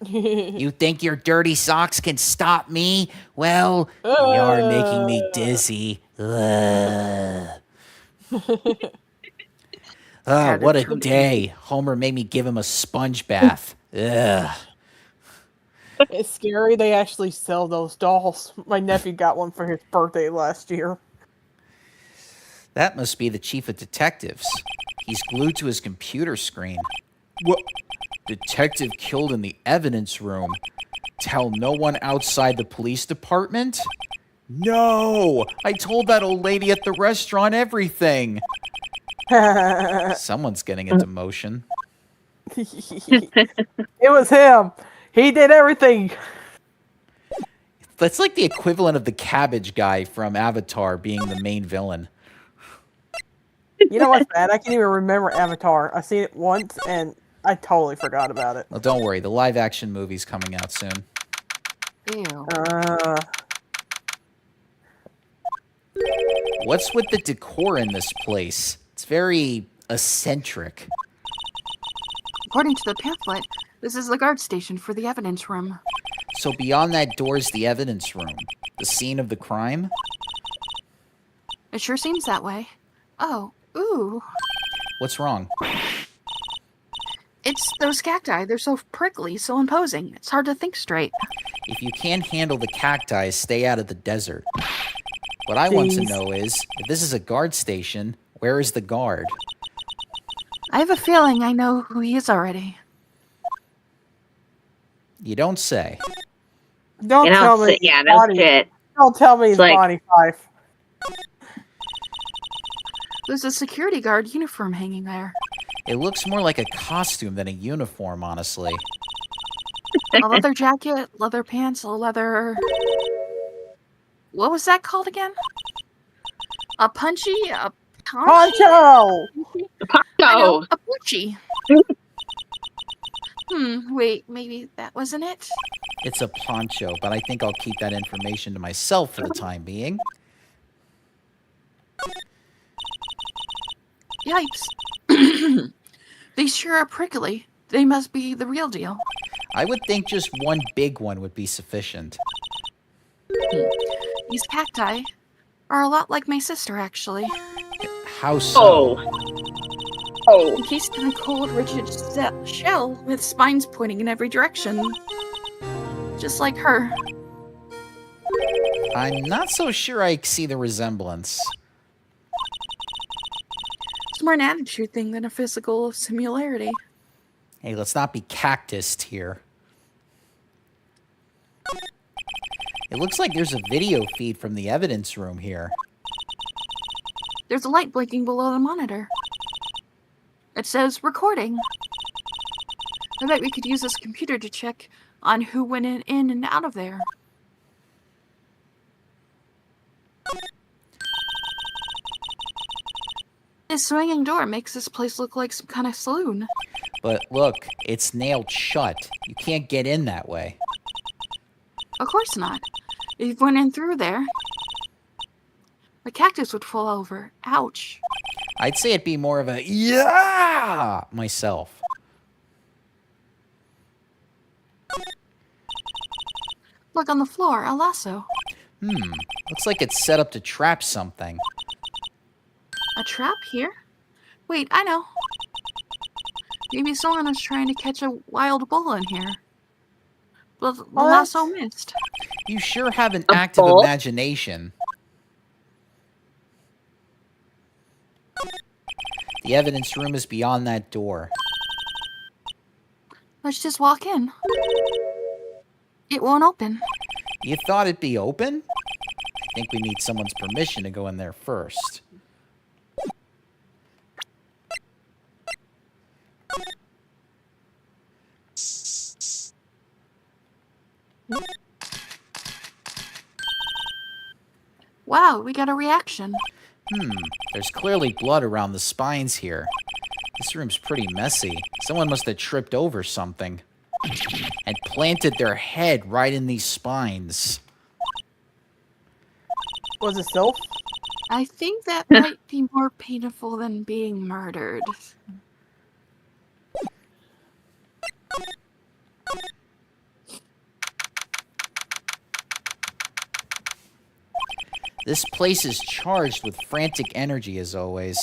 You think your dirty socks can stop me? Well, you're making me dizzy. Ugh. Oh, what a day. Homer made me give him a sponge bath. Ugh. It's scary. They actually sell those dolls. My nephew got one for his birthday last year. That must be the chief of detectives. He's glued to his computer screen. What? Detective killed in the evidence room. Tell no one outside the police department? No! I told that old lady at the restaurant everything. Someone's getting into motion. It was him. He did everything. That's like the equivalent of the cabbage guy from Avatar being the main villain. You know what's bad? I can't even remember Avatar. I seen it once and I totally forgot about it. Well, don't worry. The live-action movie's coming out soon. Ew. What's with the decor in this place? It's very eccentric. According to the pamphlet, this is the guard station for the evidence room. So beyond that door is the evidence room. The scene of the crime? It sure seems that way. Oh, ooh. What's wrong? It's those cacti. They're so prickly, so imposing. It's hard to think straight. If you can't handle the cacti, stay out of the desert. What I want to know is, if this is a guard station, where is the guard? I have a feeling I know who he is already. You don't say. Don't tell me. Yeah, no Bonnie. shit. Don't tell me it's Like- Bonnie Fife. There's a security guard uniform hanging there. It looks more like a costume than a uniform, honestly. A leather jacket, leather pants, a leather... What was that called again? A punchy? A Poncho! I know, No. a punchy. Wait, maybe that wasn't it? It's a poncho, but I think I'll keep that information to myself for the time being. Yipes. They sure are prickly. They must be the real deal. I would think just one big one would be sufficient. These cacti are a lot like my sister, actually. How so? Oh. Encased in a cold, rigid shell with spines pointing in every direction. Just like her. I'm not so sure I see the resemblance. It's more an attitude thing than a physical similarity. Hey, let's not be cactused here. It looks like there's a video feed from the evidence room here. There's a light blinking below the monitor. It says recording. I bet we could use this computer to check on who went in and out of there. This swinging door makes this place look like some kind of saloon. But look, it's nailed shut. You can't get in that way. Of course not. If you went in through there, the cactus would fall over. Ouch. I'd say it'd be more of a yeah myself. Look on the floor, a lasso. Looks like it's set up to trap something. A trap here? Wait, I know. Maybe someone was trying to catch a wild bull in here. But the What? lasso missed. You sure have an A active bull? imagination. The evidence room is beyond that door. Let's just walk in. It won't open. You thought it'd be open? I think we need someone's permission to go in there first. Wow, we got a reaction. There's clearly blood around the spines here. This room's pretty messy. Someone must have tripped over something and planted their head right in these spines. Was it Sylph? I think that might be more painful than being murdered. This place is charged with frantic energy as always.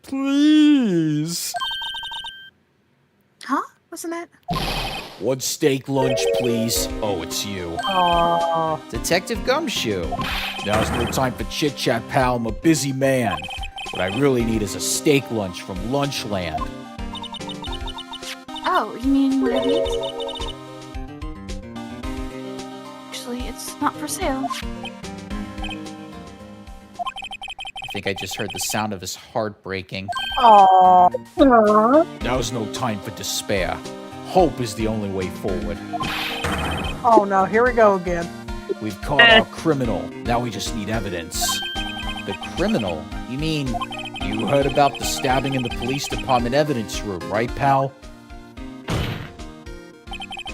Please. Huh? Wasn't that? One steak lunch, please. Oh, it's you. Oh, Detective Gumshoe. Now's no time for chit-chat, pal. I'm a busy man. What I really need is a steak lunch from Lunchland. Oh, you mean one of these? Actually, it's not for sale. I think I just heard the sound of his heart breaking. oh. Now's no time for despair. Hope is the only way forward. Oh no, here we go again. We've caught our criminal. Now we just need evidence. The criminal? You mean you heard about the stabbing in the police department evidence room, right, pal?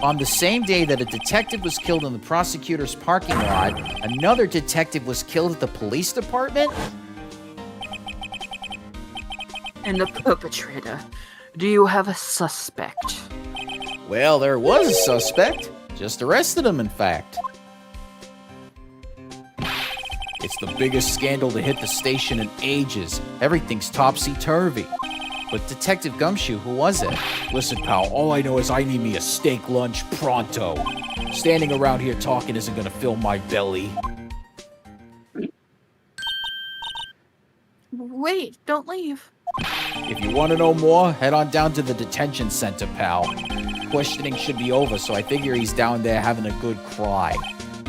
On the same day that a detective was killed in the prosecutor's parking lot, another detective was killed at the police department? And the perpetrator. Do you have a suspect? Well, there was a suspect. Just arrested him, in fact. It's the biggest scandal to hit the station in ages. Everything's topsy-turvy. But Detective Gumshoe, who was it? Listen, pal, all I know is I need me a steak lunch pronto. Standing around here talking isn't gonna fill my belly. Wait, don't leave. If you want to know more, head on down to the detention center, pal. Questioning should be over, so I figure he's down there having a good cry.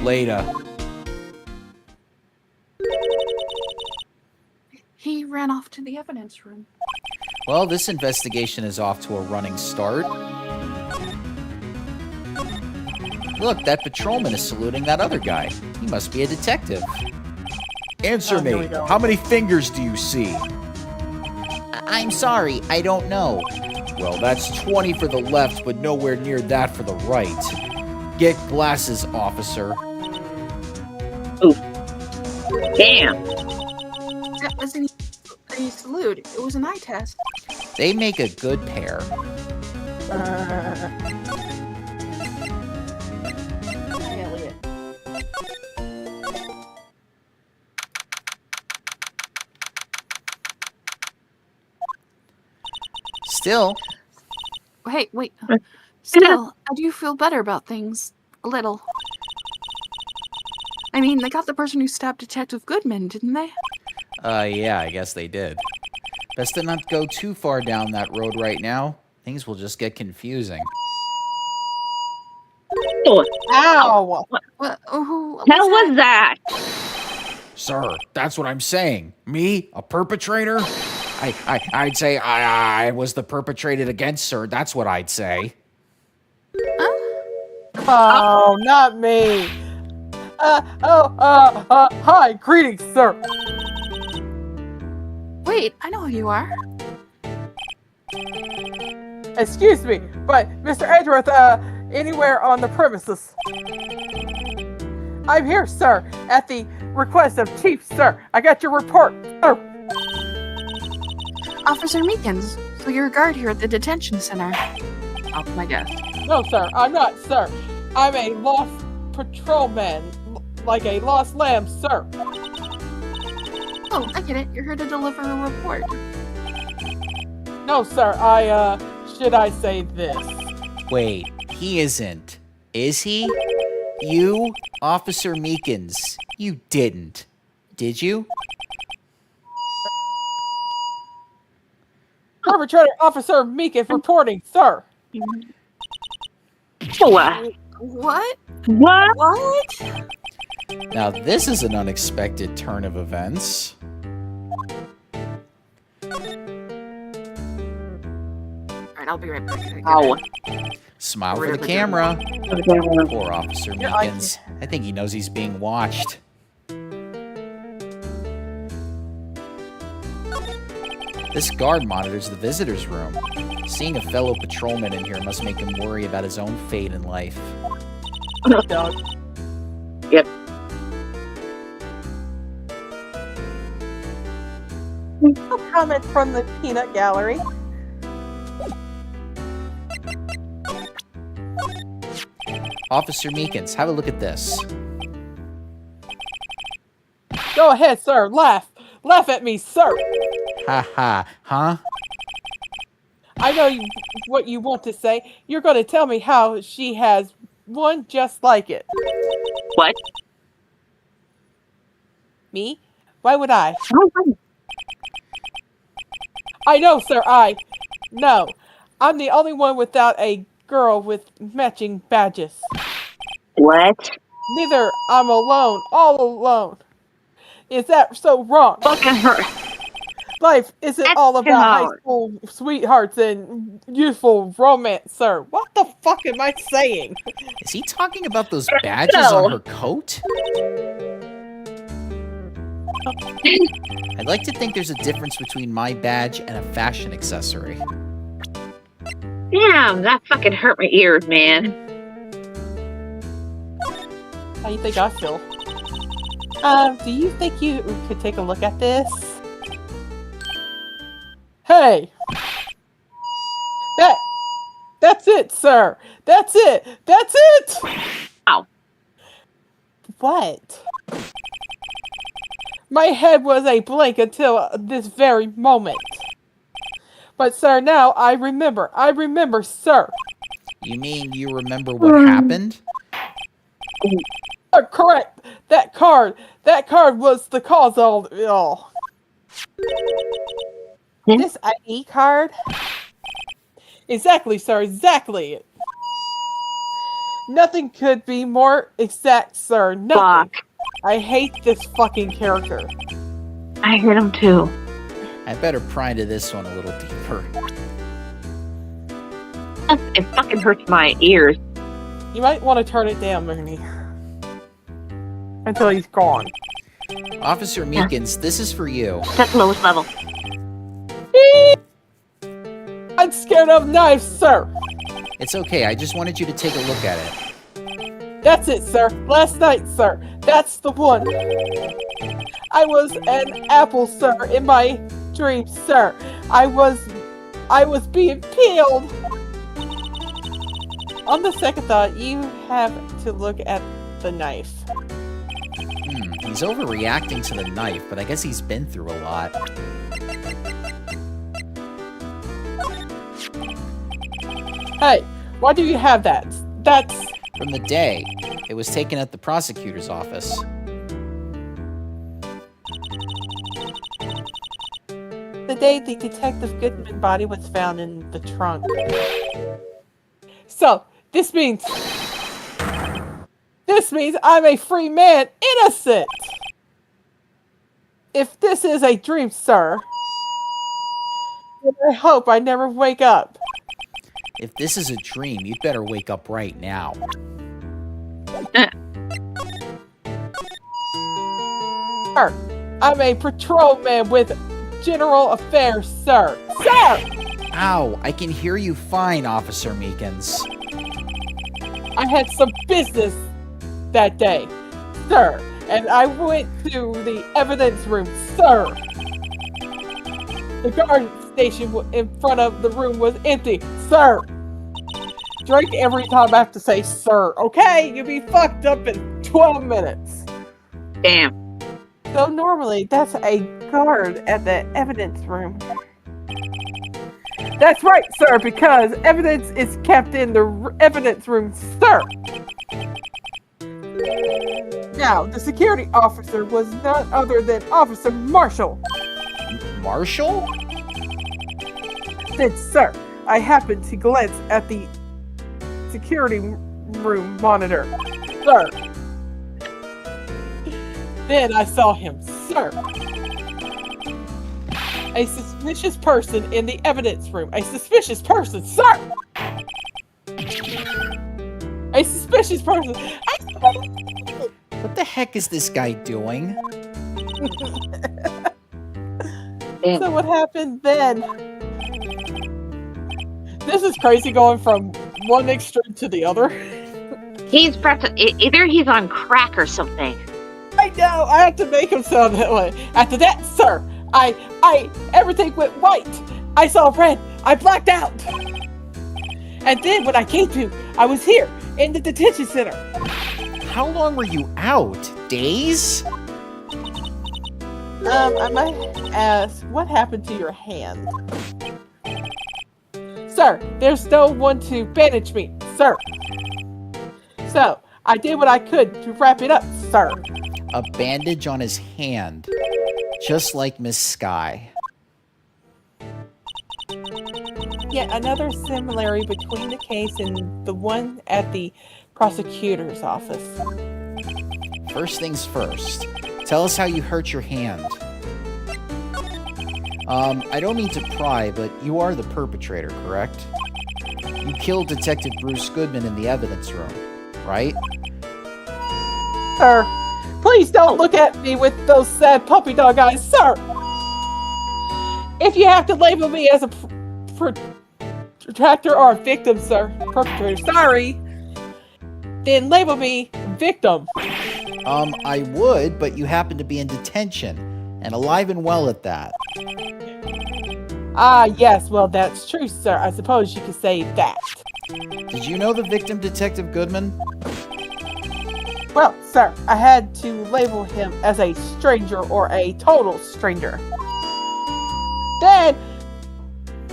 Later. He ran off to the evidence room. Well, this investigation is off to a running start. Look, that patrolman is saluting that other guy. He must be a detective. Answer Here me. we go. How many fingers do you see? I'm sorry, I don't know. Well, that's 20 for the left, but nowhere near that for the right. Get glasses, officer. Damn. That wasn't a salute. It was an eye test. They make a good pair. Elliot. Still, Hey, wait. Still, I do feel better about things. A little. I mean, they got the person who stabbed Detective Goodman, didn't they? yeah, I guess they did. Best to not go too far down that road right now. Things will just get confusing. Ow! What Hell was that? Sir, that's what I'm saying. Me, a perpetrator? I'd say I was the perpetrated against, sir. That's what I'd say. Oh, not me. Hi, greetings, sir. Wait, I know who you are. Excuse me, but Mr. Edgeworth, anywhere on the premises? I'm here, sir, at the request of Chief, sir. I got your report, sir. Officer Meekins, so you're a guard here at the detention center. Off my desk. No, sir, I'm not, sir. I'm a lost patrolman, like a lost lamb, sir. Oh, I get it. You're here to deliver a report. No, sir, should I say this? Wait, he isn't. Is he? You, Officer Meekins, you didn't. Did you? Perpetrator Officer Meekins reporting, sir. What? What? What? What? Now, this is an unexpected turn of events. Alright, I'll be right back. Ow. Smile for the camera. Poor Officer Yeah, I- Meekins. I think he knows he's being watched. This guard monitors the visitor's room. Seeing a fellow patrolman in here must make him worry about his own fate in life. Doug. Yep. No comment from the peanut gallery. Officer Meekins, have a look at this. Go ahead, sir. Laugh. Laugh at me, sir. Ha ha, huh? I know what you want to say. You're going to tell me how she has one just like it. What? Me? Why would I? Oh, I know, sir, No. I'm the only one without a girl with matching badges. what? Neither I'm alone, all alone. Is that so wrong? Fucking her. Life isn't That's all about high hard. school sweethearts and youthful romance, sir. What the fuck am I saying? Is he talking about those badges on her coat? I'd like to think there's a difference between my badge and a fashion accessory. Damn, that fucking hurt my ears, man. How do you think I feel? Do you think you could take a look at this? Hey! That's it, sir! That's it! That's it! Ow. What? My head was a blank until this very moment. But sir, now I remember, sir. You mean you remember what happened? Correct! That card was the cause of it all. This ID card? Exactly, sir, exactly. Nothing could be more exact, sir. Nothing. Fuck. I hate this fucking character. I hate him too. I better pry into this one a little deeper. It fucking hurts my ears. You might want to turn it down, Mooney. Until he's gone. Officer Meekins, this is for you. That's lowest level. I'm scared of knives, sir. It's okay, I just wanted you to take a look at it. That's it, sir. Last night, sir. That's the one. I was an apple, sir, in my dreams, sir. I was being peeled. On the second thought, you have to look at the knife. He's overreacting to the knife, but I guess he's been through a lot. Hey, why do you have that? That's... From the day, it was taken at the prosecutor's office. the day the Detective Goodman body was found in the trunk. So, this means I'm a free man, innocent! If this is a dream, sir, then I hope I never wake up. If this is a dream, you'd better wake up right now. Sir, I'm a patrolman with general affairs, sir. Sir! Ow, I can hear you fine, Officer Meekins. I had some business that day, sir, and I went to the evidence room, sir. The guard station in front of the room was empty, sir. Drink every time I have to say sir, okay? You'll be fucked up in 12 minutes. Damn. So normally, that's a guard at the evidence room. That's right, sir, because evidence is kept in the evidence room, sir. Now, the security officer was none other than Officer Marshall. Marshall? Then, sir, I happened to glance at the security room monitor, sir. Then I saw him, sir. A suspicious person in the evidence room. A suspicious person, sir! A suspicious person. What the heck is this guy doing? So what happened then? This is crazy going from one extreme to the other. He's either he's on crack or something. I know, I have to make him sound that way. After that, sir, everything went white. I saw red. I blacked out. And then when I came to, I was here in the detention center. How long were you out? Days? I might ask, what happened to your hand? Sir, there's no one to bandage me, sir. So, I did what I could to wrap it up, sir. A bandage on his hand, just like Miss Sky. Yet another similarity between the case and the one at the prosecutor's office. First things first, tell us how you hurt your hand. I don't mean to pry, but you are the perpetrator, correct? You killed Detective Bruce Goodman in the evidence room, right? Sir, please don't look at me with those sad puppy dog eyes, sir! If you have to label me as a protractor or a victim, sir, perpetrator, sorry, then label me victim. I would, but you happen to be in detention, and alive and well at that. Ah, yes, well, that's true, sir. I suppose you could say that. Did you know the victim, Detective Goodman? Well, sir, I had to label him as a stranger or a total stranger. Then,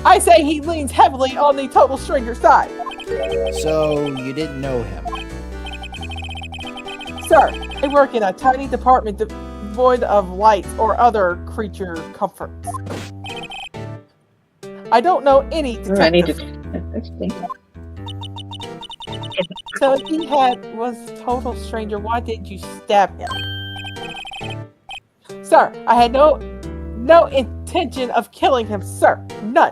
I say he leans heavily on the total stranger side. So, you didn't know him. Sir, I work in a tiny department devoid of lights or other creature comforts. I don't know any detective. So if he was a total stranger, why did you stab him? Sir, I had no intention of killing him, sir. None.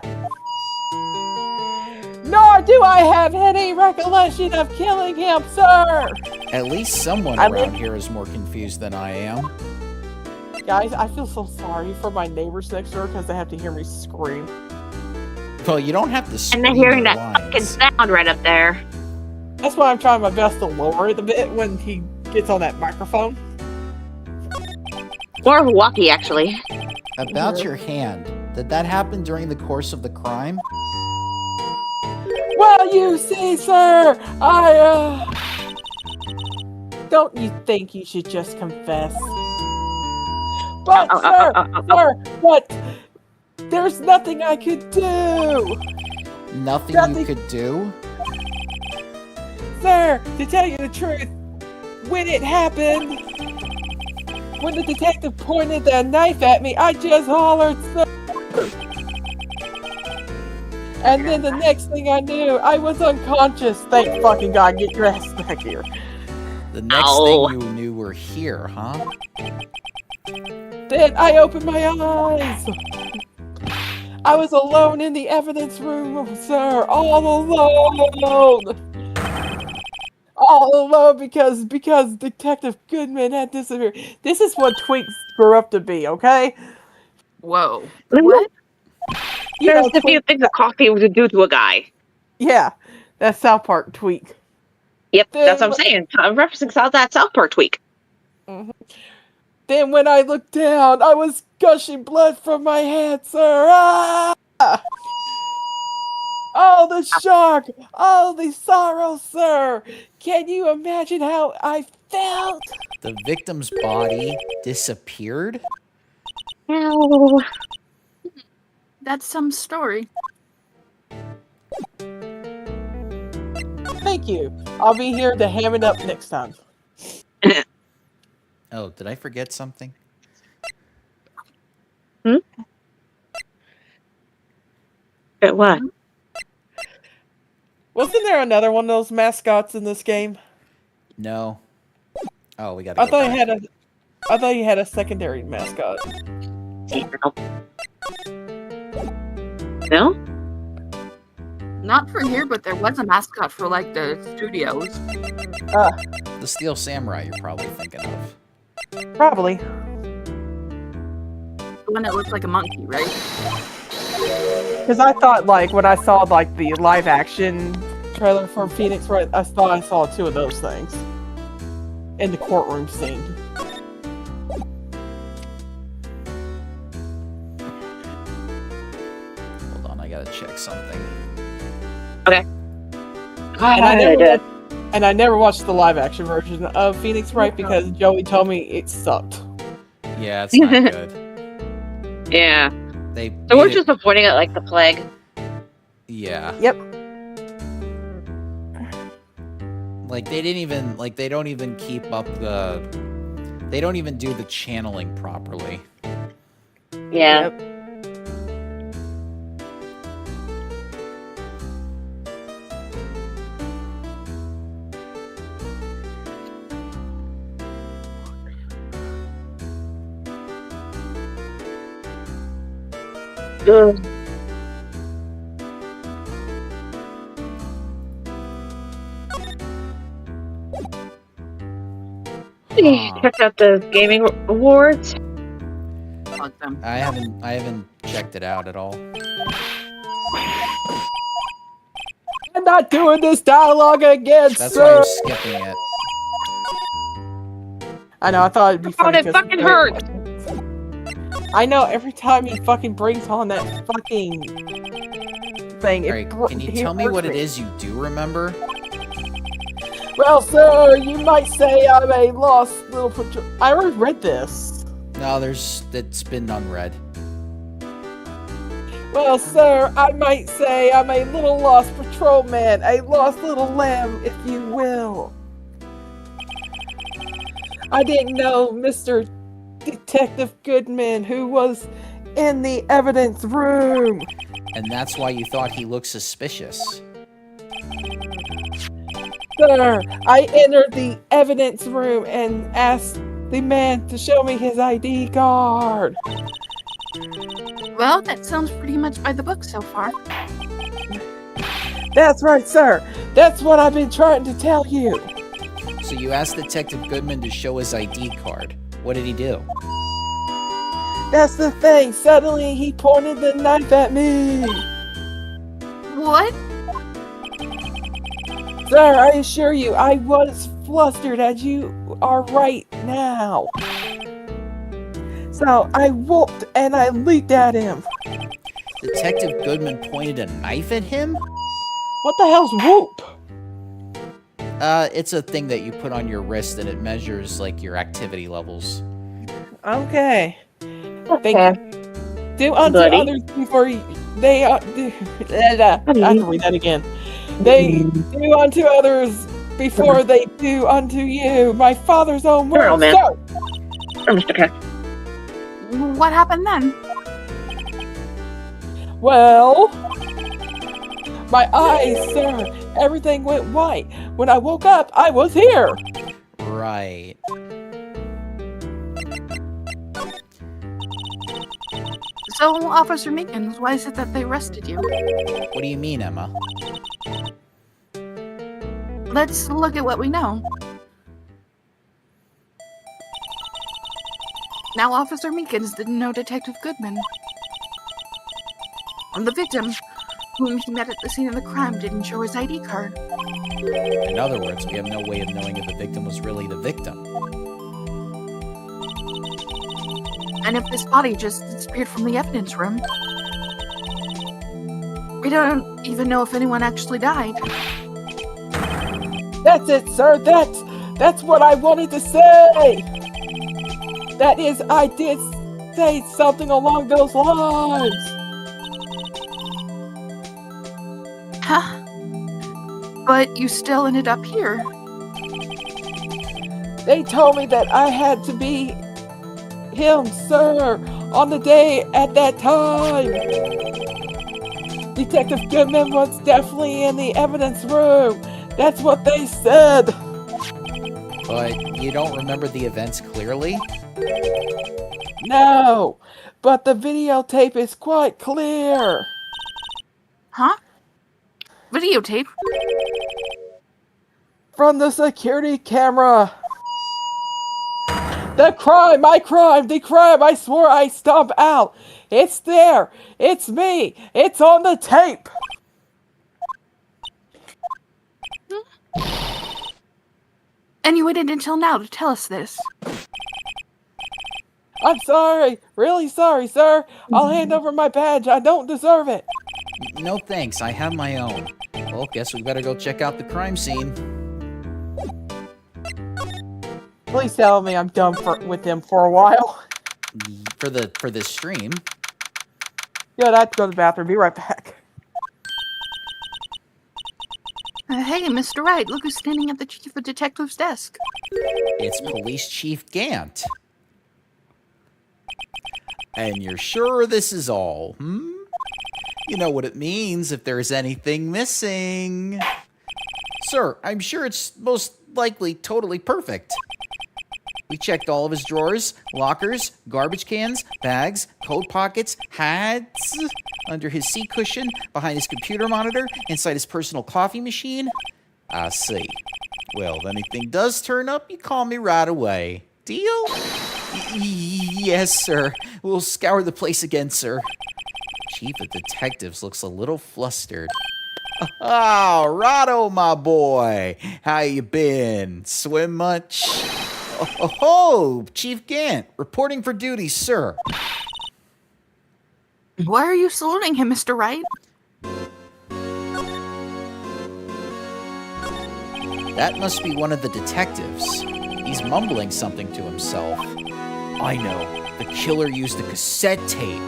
Nor do I have any recollection of killing him, sir. At least someone around here is more confused than I am. Guys, I feel so sorry for my neighbors next door because they have to hear me scream. Well, you don't have to scream. And they're hearing your that fucking lines. sound right up there. That's why I'm trying my best to lower it a bit when he gets on that microphone. Or Milwaukee, actually. About your hand, did that happen during the course of the crime? Well, you see, sir, don't you think you should just confess? But, sir, but there's nothing I could do! Nothing you could do? Sir, to tell you the truth, when it happened, when the detective pointed that knife at me, I just hollered, sir! And then the next thing I knew, I was unconscious. Thank fucking God, get your ass back here. The next thing you knew were here, huh? Then I opened my eyes. I was alone in the evidence room, sir, all alone. All alone because Detective Goodman had disappeared. This is what Tweaks grew up to be, okay? Whoa. What? You There's know, a few things a coffee would do to a guy. Yeah, that's South Park Tweak. Yep, that's what I'm saying. I'm referencing that South Park tweak. Mm-hmm. Then when I looked down, I was gushing blood from my head, sir. Ah! All the shock, all the sorrow, sir. Can you imagine how I felt? The victim's body disappeared? No. That's some story. Thank you. I'll be here to ham it up next time. Oh, did I forget something? What? Wasn't there another one of those mascots in this game? No. Oh, we gotta I go thought back. you had a secondary mascot. No? Not for here, but there was a mascot for like the studios. The Steel Samurai you're probably thinking of. Probably. The one that looked like a monkey, right? Because I thought, like, when I saw, like, the live-action trailer for Phoenix Wright, I thought I saw two of those things. In the courtroom scene. Hold on, I gotta check something. Okay. And I never watched the live-action version of Phoenix Wright because Joey told me it sucked. Yeah, it's not good. Yeah. They So we're made it- just avoiding it like the plague. Yeah. Yep. Like they didn't even they don't even keep up the. They don't even do the channeling properly. Yeah. Yep. Ugh. Check out the gaming awards. Fuck them. I haven't checked it out at all. I'm not doing this dialogue again, That's why sir. I'm skipping it. I know. I thought it'd be Oh, funny. it 'cause- fucking hurts. I know. Every time he fucking brings on that fucking thing, Alright, can you tell me what it is you do remember? Well, sir, you might say I'm a lost little patrol. I already read this. No, it's been unread. Well, sir, I might say I'm a little lost patrolman, a lost little lamb, if you will. I didn't know Mr. Detective Goodman, who was in the evidence room. And that's why you thought he looked suspicious. Sir, I entered the evidence room and asked the man to show me his ID card. Well, that sounds pretty much by the book so far. That's right, sir. That's what I've been trying to tell you. So you asked Detective Goodman to show his ID card. What did he do? That's the thing. Suddenly, he pointed the knife at me. What? Sir, I assure you, I was flustered as you are right now. So I whooped and I leaped at him. Detective Goodman pointed a knife at him? What the hell's whoop? It's a thing that you put on your wrist and it measures, like, your activity levels. Okay. Okay. Thank you. Do unto Buddy. others before they I have to read that again. They do unto others before they do unto you. My father's own Girl, words. man. So, Oh, Mr. Cat. What happened then? well, my eyes, sir, everything went white. When I woke up, I was here. Right. So, Officer Meekins, why is it that they arrested you? What do you mean, Emma? Let's look at what we know. Now, Officer Meekins didn't know Detective Goodman. And the victim, whom he met at the scene of the crime, didn't show his ID card. In other words, we have no way of knowing if the victim was really the victim. And if this body just disappeared from the evidence room, we don't even know if anyone actually died. That's it, sir. That's what I wanted to say. That is, I did say something along those lines. Huh? But you still ended up here. They told me that I had to be him, sir, on the day at that time. Detective Goodman was definitely in the evidence room. That's what they said. But you don't remember the events clearly? No, but the videotape is quite clear. Huh? Videotape? From the security camera. The crime, my crime, the crime I swore I stomped out. It's there. It's me. It's on the tape. And you waited until now to tell us this. I'm sorry. Really sorry, sir. I'll hand over my badge. I don't deserve it. No thanks, I have my own. Well, guess we better go check out the crime scene. Please tell me I'm done with him for a while. For this stream. Good, I have to go to the bathroom. Be right back. Hey, Mr. Wright, look who's standing at the chief of detective's desk. It's Police Chief Gant. And you're sure this is all, hmm? You know what it means if there's anything missing. Sir, I'm sure it's most likely totally perfect. We checked all of his drawers, lockers, garbage cans, bags, coat pockets, hats, under his seat cushion, behind his computer monitor, inside his personal coffee machine. I see. Well, if anything does turn up, you call me right away. Deal? Yes, sir. We'll scour the place again, sir. Chief of Detectives looks a little flustered. Oh, Rado, my boy. How you been? Swim much? Oh, Chief Gant, reporting for duty, sir. Why are you saluting him, Mr. Wright? That must be one of the detectives. He's mumbling something to himself. I know. The killer used a cassette tape.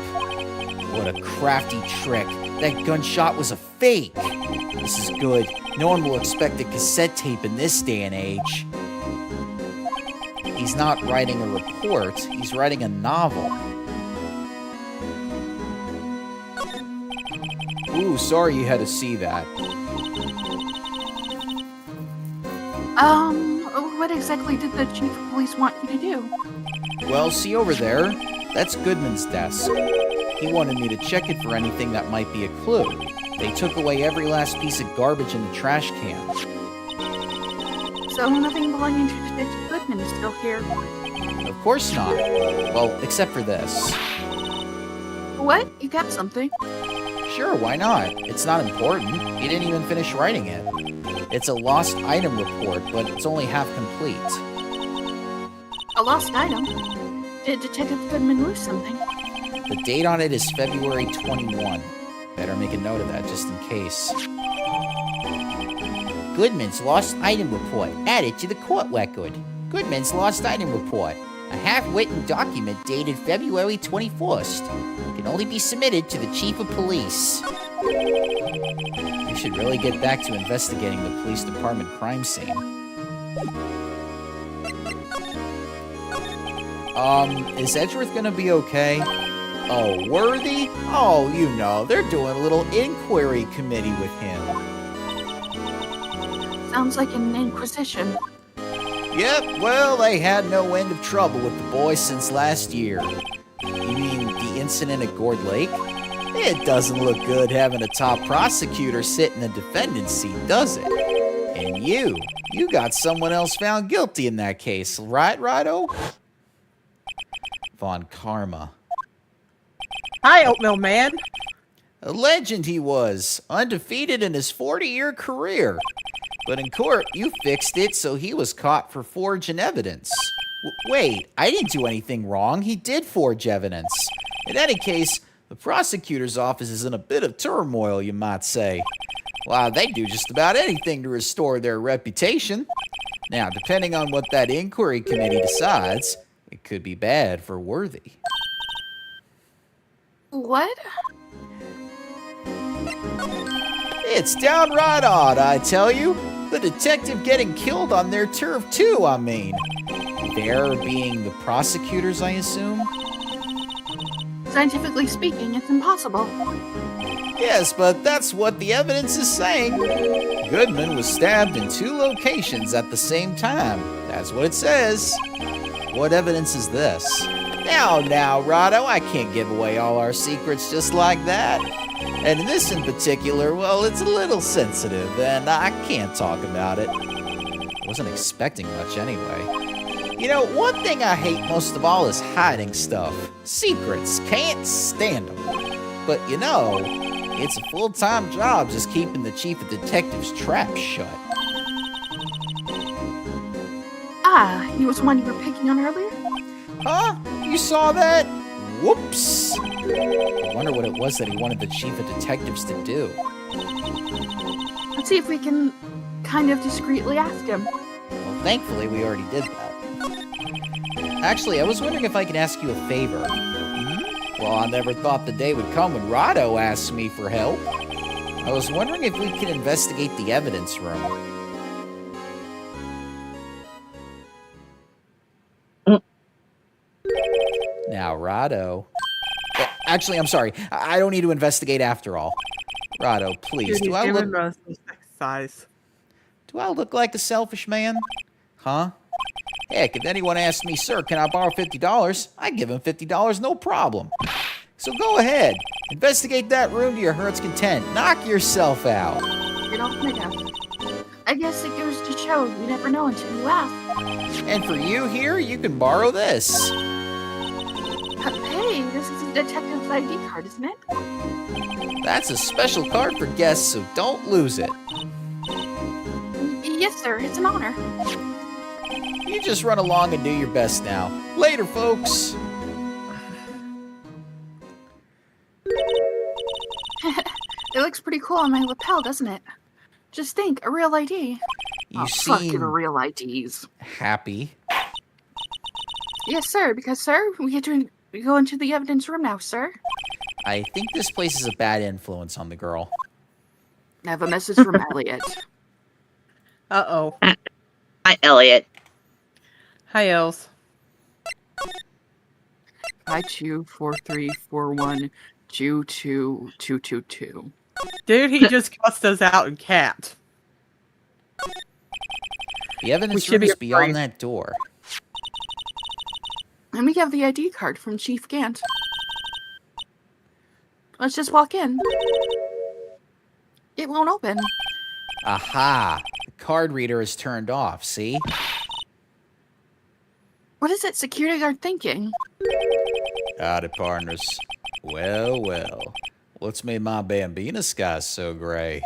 What a crafty trick. That gunshot was a fake. This is good. No one will expect a cassette tape in this day and age. He's not writing a report. He's writing a novel. Ooh, sorry you had to see that. What exactly did the chief of police want you to do? Well, see over there? That's Goodman's desk. He wanted me to check it for anything that might be a clue. They took away every last piece of garbage in the trash can. So nothing belonging to Detective Goodman is still here. Of course not. Well, except for this. What? You kept something? Sure, why not? It's not important. He didn't even finish writing it. It's a lost item report, but it's only half complete. A lost item? Did Detective Goodman lose something? The date on it is February 21. Better make a note of that just in case. Goodman's lost item report added to the court record. Goodman's lost item report. A half-written document dated February 21st. Can only be submitted to the chief of police. We should really get back to investigating the police department crime scene. Is Edgeworth gonna be okay? Oh, Worthy? Oh, you know, they're doing a little inquiry committee with him. Sounds like an inquisition. Yep, well, they had no end of trouble with the boy since last year. You mean the incident at Gourd Lake? It doesn't look good having a top prosecutor sit in the defendant's seat, does it? And you got someone else found guilty in that case, right, Rido? Von Karma. Hi, Oatmeal Man. A legend he was, undefeated in his 40-year career. But in court, you fixed it so he was caught for forging evidence. Wait, I didn't do anything wrong. He did forge evidence. In any case, the prosecutor's office is in a bit of turmoil, you might say. Wow, they do just about anything to restore their reputation. Now, depending on what that inquiry committee decides, it could be bad for Worthy. What? It's downright odd, I tell you. The detective getting killed on their turf, too, I mean. There being the prosecutors, I assume? Scientifically speaking, it's impossible. Yes, but that's what the evidence is saying. Goodman was stabbed in 2 locations at the same time. That's what it says. What evidence is this? Now, Rado, I can't give away all our secrets just like that. And this in particular, well, it's a little sensitive, and I can't talk about it. I wasn't expecting much anyway. You know, one thing I hate most of all is hiding stuff. Secrets, can't stand them. But you know, it's a full-time job just keeping the chief of detectives' trap shut. Ah, he was the one you were picking on earlier? Huh? You saw that? Whoops. I wonder what it was that he wanted the chief of detectives to do. Let's see if we can kind of discreetly ask him. Well, thankfully, we already did that. Actually, I was wondering if I could ask you a favor. Well, I never thought the day would come when Rado asked me for help. I was wondering if we could investigate the evidence room. Now, Rado. Actually, I'm sorry. I don't need to investigate after all. Rado, please. Dude, Do I he's look? giving us some exercise. Do I look like a selfish man? Huh? Heck, if anyone asks me, sir, can I borrow $50? I'd give him $50, no problem. So go ahead. Investigate that room to your heart's content. Knock yourself out. Get off my desk. I guess it goes to show you never know until you ask. And for you here, you can borrow this. Hey, this is a detective's ID card, isn't it? That's a special card for guests, so don't lose it. Yes, sir. It's an honor. You just run along and do your best now. Later, folks. It looks pretty cool on my lapel, doesn't it? Just think, a real ID. You Fucking seem real IDs. happy. Yes, sir. Because, sir, we get to go into the evidence room now, sir. I think this place is a bad influence on the girl. I have a message from Elliot. Uh-oh. Hi, Elliot. Hi, Els. 5243412222. Dude, he just cussed us out in cat. The evidence should room be is beyond afraid. that door. And we have the ID card from Chief Gant. Let's just walk in. It won't open. Aha! The card reader is turned off, see? What is that security guard thinking? Howdy, partners. Well, well. What's made my Bambina sky so gray?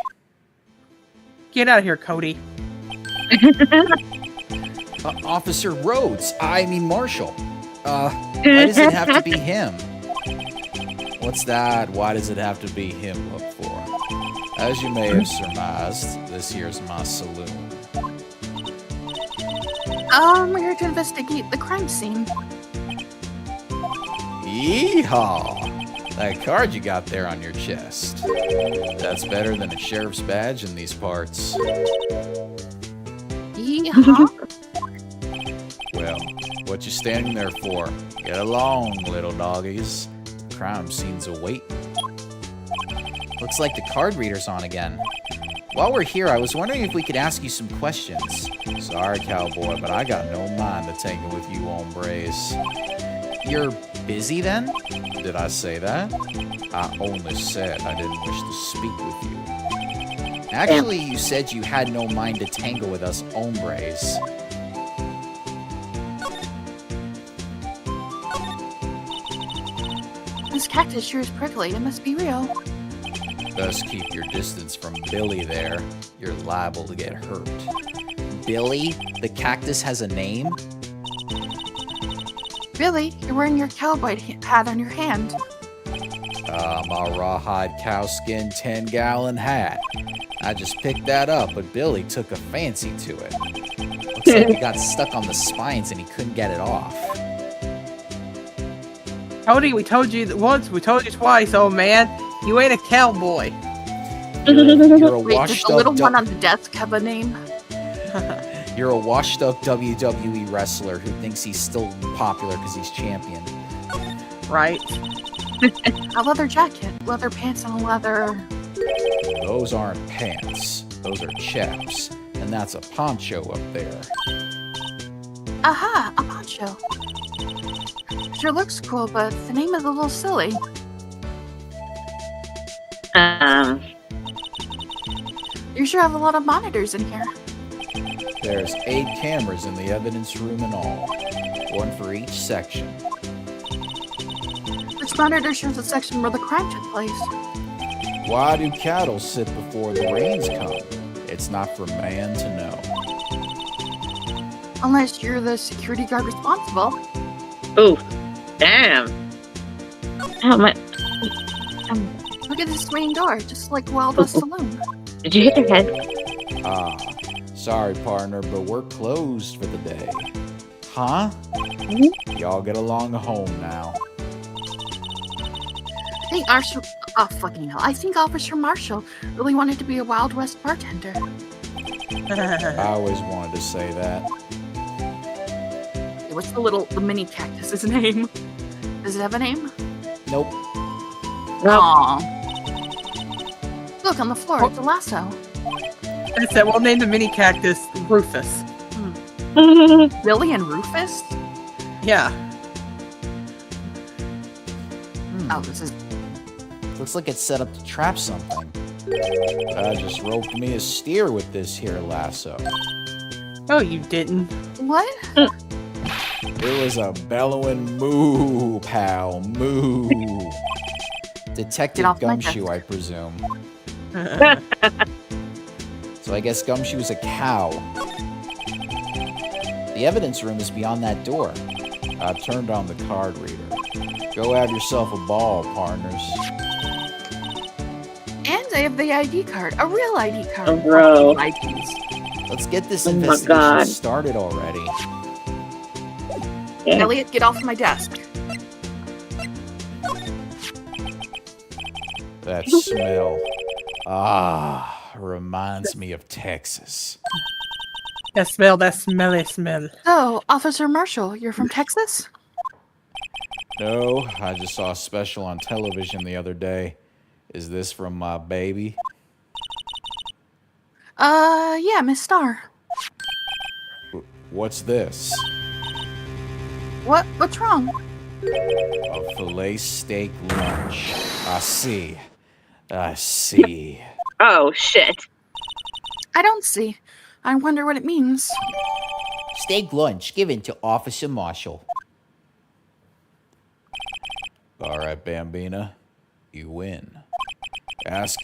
Get out of here, Cody. Officer Rhodes. I mean Marshall. Why does it have to be him? What's that? Why does it have to be him look for? As you may have surmised, this here's my saloon. We're here to investigate the crime scene. Yeehaw! That card you got there on your chest. That's better than a sheriff's badge in these parts. Yeehaw. Well, what you standing there for? Get along, little doggies. The crime scene's await. Looks like the card reader's on again. While we're here, I was wondering if we could ask you some questions. Sorry, cowboy, but I got no mind to tangle with you hombres. You're busy then? Did I say that? I only said I didn't wish to speak with you. Actually, you said you had no mind to tangle with us hombres. This cactus sure is prickly. It must be real. Best keep your distance from Billy there. You're liable to get hurt. Billy? The cactus has a name? Really? You're wearing your cowboy hat on your hand. My rawhide cowskin 10-gallon hat. I just picked that up, but Billy took a fancy to it. Looks like it got stuck on the spines and he couldn't get it off. Cody, we told you once, we told you twice, old man. You ain't a cowboy. You're a Wait, does washed the little up one on the desk have a name? You're a washed up WWE wrestler who thinks he's still popular because he's champion. Right. A leather jacket, leather pants, and a leather... Those aren't pants. Those are chaps. And that's a poncho up there. Aha! A poncho. Sure looks cool, but the name is a little silly. You sure have a lot of monitors in here. There's 8 cameras in the evidence room in all. 1 for each section. Which monitor shows the section where the crime took place? Why do cattle sit before the rains come? It's not for man to know. Unless you're the security guard responsible. Ooh, damn. How much? Look at this swinging door, just like Wild West Saloon. Did you hit your head? Ah, sorry partner, but we're closed for the day. Huh? Y'all get along home now. Hey, Oh, fucking hell. I think Officer Marshall really wanted to be a Wild West bartender. I always wanted to say that. What's the mini cactus's name? Does it have a name? Nope. Aww. Look, on the floor, it's a lasso. I said, we'll name the mini cactus Rufus. Billy and Rufus? Yeah. Oh, this is... Looks like it's set up to trap something. I just roped me a steer with this here lasso. Oh, you didn't. What? It was a bellowing moo, pal, moo. Detective Get off my Gumshoe, desk. I presume. So I guess Gumshoe's a cow. The evidence room is beyond that door. I've turned on the card reader. Go have yourself a ball, partners. And I have the ID card. A real ID card. Oh, bro. IDs. Let's get this Oh my investigation God. started already. Yeah. Elliot, get off my desk. That smell. Reminds me of Texas. That smelly smell. So, Officer Marshall, you're from Texas? No, I just saw a special on television the other day. Is this from my baby? Yeah, Miss Starr. What's this? What's wrong? A filet steak lunch. I see. Oh, shit. I don't see. I wonder what it means. Steak lunch given to Officer Marshall. All right, Bambina. You win. Ask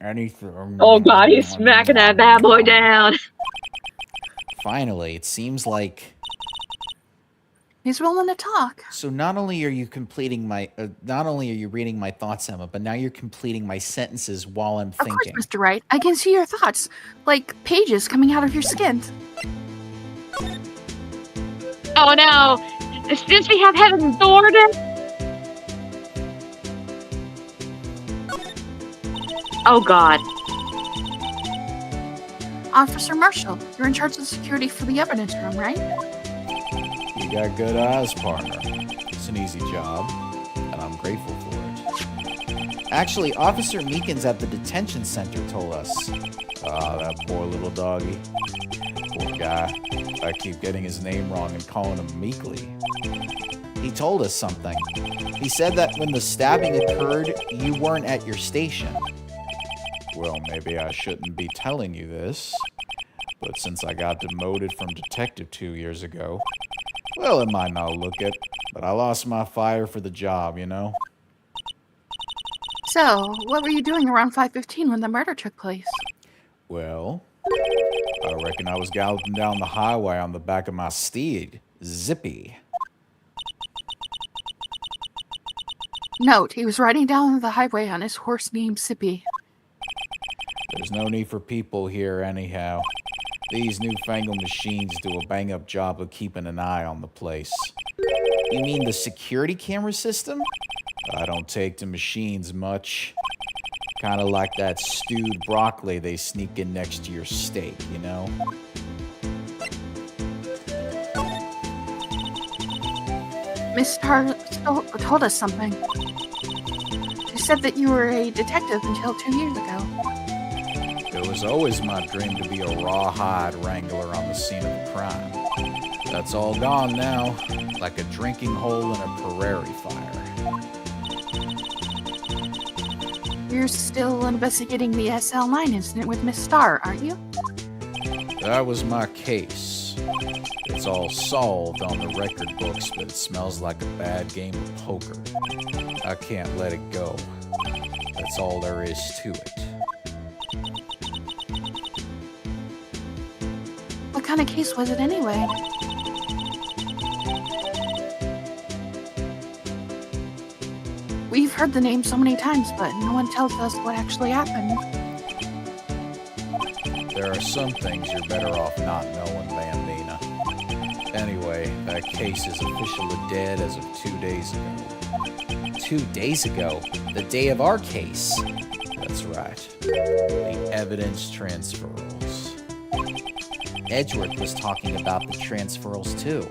anything. Oh, God, he's smacking that bad boy down. Finally, it seems like... He's willing to talk. So not only are you completing my... not only are you reading my thoughts, Emma, but now you're completing my sentences while I'm Of course, thinking. Mr. Wright. I can see your thoughts. Like pages coming out of your skin. Oh, no. Since we have Heaven's Door, oh, God. Officer Marshall, you're in charge of security for the evidence room, right? You got good eyes, partner. It's an easy job, and I'm grateful for it. Actually, Officer Meekins at the detention center told us. Ah, that poor little doggy. Poor guy. I keep getting his name wrong and calling him Meekly. He told us something. He said that when the stabbing occurred, you weren't at your station. Well, maybe I shouldn't be telling you this, but since I got demoted from detective 2 years ago, well, it might not look it, but I lost my fire for the job, you know? So, what were you doing around 5:15 when the murder took place? Well, I reckon I was galloping down the highway on the back of my steed, Zippy. Note, he was riding down the highway on his horse named Sippy. There's no need for people here anyhow. These newfangled machines do a bang-up job of keeping an eye on the place. You mean the security camera system? I don't take to machines much. Kind of like that stewed broccoli they sneak in next to your steak, you know? Miss Starr told us something. She said that you were a detective until 2 years ago. It was always my dream to be a rawhide wrangler on the scene of a crime. That's all gone now, like a drinking hole in a prairie fire. You're still investigating the SL9 incident with Miss Starr, aren't you? That was my case. It's all solved on the record books, but it smells like a bad game of poker. I can't let it go. That's all there is to it. What kind of case was it anyway? We've heard the name so many times, but no one tells us what actually happened. There are some things you're better off not knowing, Bambina. Anyway, that case is officially dead as of 2 days ago. 2 days ago, the day of our case. That's right. The evidence transferals. Edgeworth was talking about the transferals too.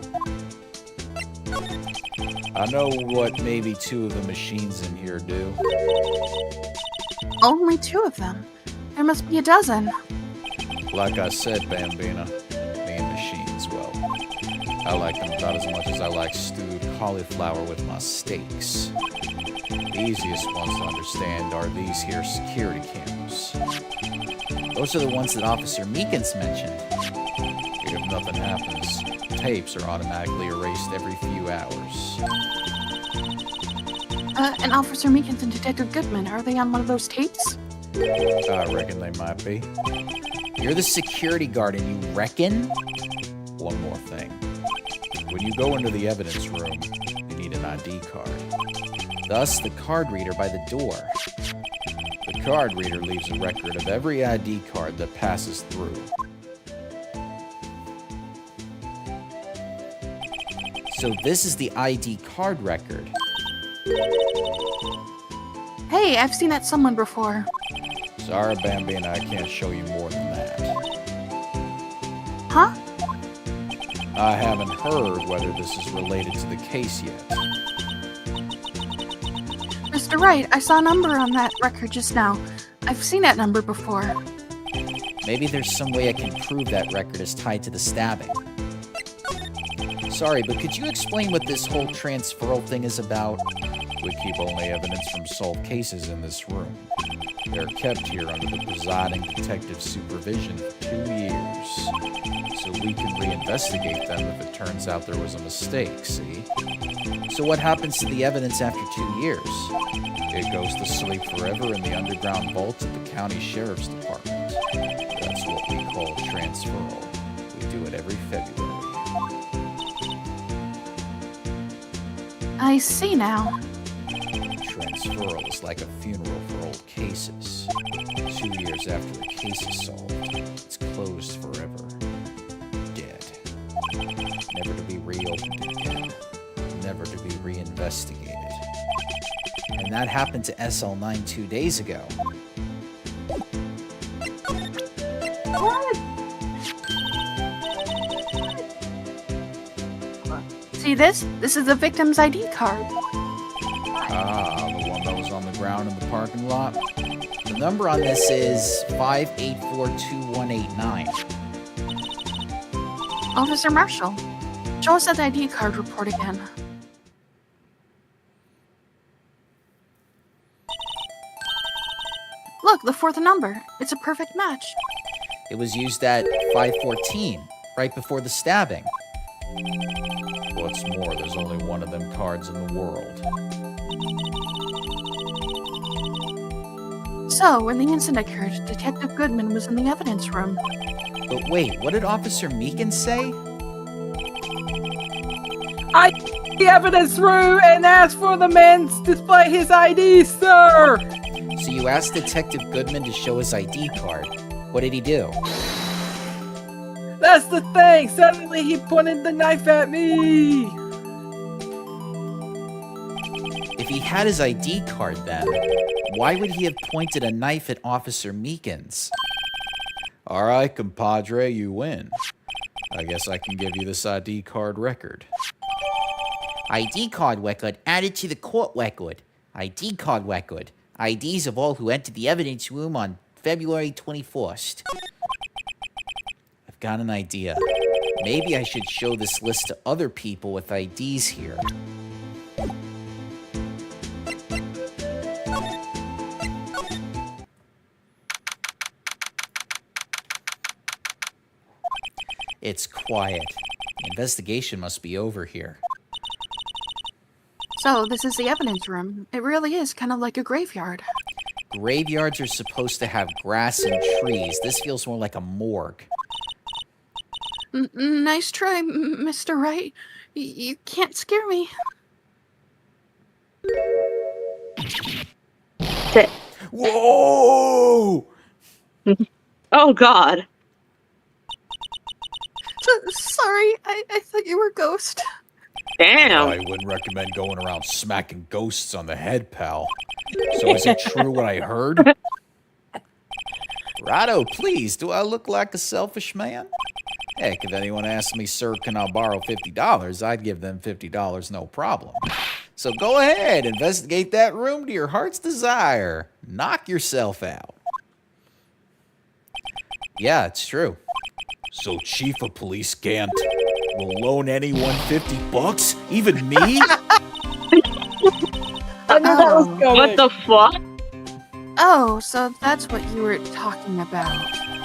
I know what maybe 2 of the machines in here do. Only 2 of them. There must be a dozen. Like I said, Bambina, me and machines, well, I like them about as much as I like stewed cauliflower with my steaks. The easiest ones to understand are these here security cameras. Those are the ones that Officer Meekins mentioned. If nothing happens, tapes are automatically erased every few hours. And Officer Meekins and Detective Goodman, are they on one of those tapes? I reckon they might be. You're the security guard and you reckon? One more thing. When you go into the evidence room, you need an ID card. Thus, the card reader by the door. The card reader leaves a record of every ID card that passes through. So this is the ID card record. Hey, I've seen that somewhere before. Sorry, Bambina, I can't show you more than that. Huh? I haven't heard whether this is related to the case yet. Mr. Wright, I saw a number on that record just now. I've seen that number before. Maybe there's some way I can prove that record is tied to the stabbing. Sorry, but could you explain what this whole transferal thing is about? We keep only evidence from solved cases in this room. They're kept here under the presiding detective's supervision for 2 years. So we can reinvestigate them if it turns out there was a mistake, see? So what happens to the evidence after 2 years? It goes to sleep forever in the underground vaults at the county sheriff's department. That's what we call transferal. We do it every February. I see now. Transferal is like a funeral for old cases. 2 years after a case is solved, it's closed forever. Dead. Never to be reopened again. Never to be reinvestigated. And that happened to SL9 2 days ago. See this? This is the victim's ID card. Ah, the one that was on the ground in the parking lot? The number on this is 5842189. Officer Marshall, show us that ID card report again. Look, the 4th number. It's a perfect match. It was used at 514, right before the stabbing. What's more, there's only one of them cards in the world. So, when the incident occurred, Detective Goodman was in the evidence room. But wait, what did Officer Meekins say? I the evidence room and asked for the man to display his ID, sir. So you asked Detective Goodman to show his ID card. What did he do? That's the thing. Suddenly he pointed the knife at me. If he had his ID card then, why would he have pointed a knife at Officer Meekins? Alright, compadre, you win. I guess I can give you this ID card record. ID card record added to the court record. ID card record. IDs of all who entered the evidence room on February 21st. I've got an idea. Maybe I should show this list to other people with IDs here. It's quiet. The investigation must be over here. So, this is the evidence room. It really is kind of like a graveyard. Graveyards are supposed to have grass and trees. This feels more like a morgue. Nice try, Mr. Wright. You can't scare me. Whoa! Oh, God. Sorry, I thought you were a ghost. Damn. I wouldn't recommend going around smacking ghosts on the head, pal. So is it true what I heard? Rado, please, do I look like a selfish man? Heck, if anyone asked me, sir, can I borrow $50, I'd give them $50, no problem. So go ahead, investigate that room to your heart's desire. Knock yourself out. Yeah, it's true. So Chief of Police Gant will loan anyone $50? Even me? I knew that was coming. What the fuck? Oh, so that's what you were talking about.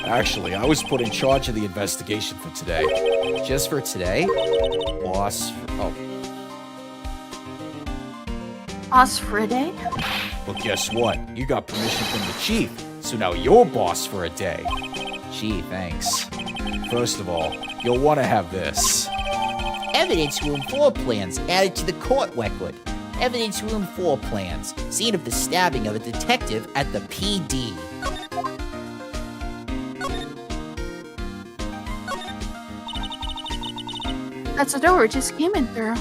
Actually, I was put in charge of the investigation for today. Just for today? Boss. Oh, Boss for a day? well, guess what? You got permission from the chief, so now you're boss for a day. Gee, thanks. First of all, you'll want to have this. Evidence room floor plans added to the court record. Evidence room floor plans. Scene of the stabbing of a detective at the PD. That's the door it just came in through.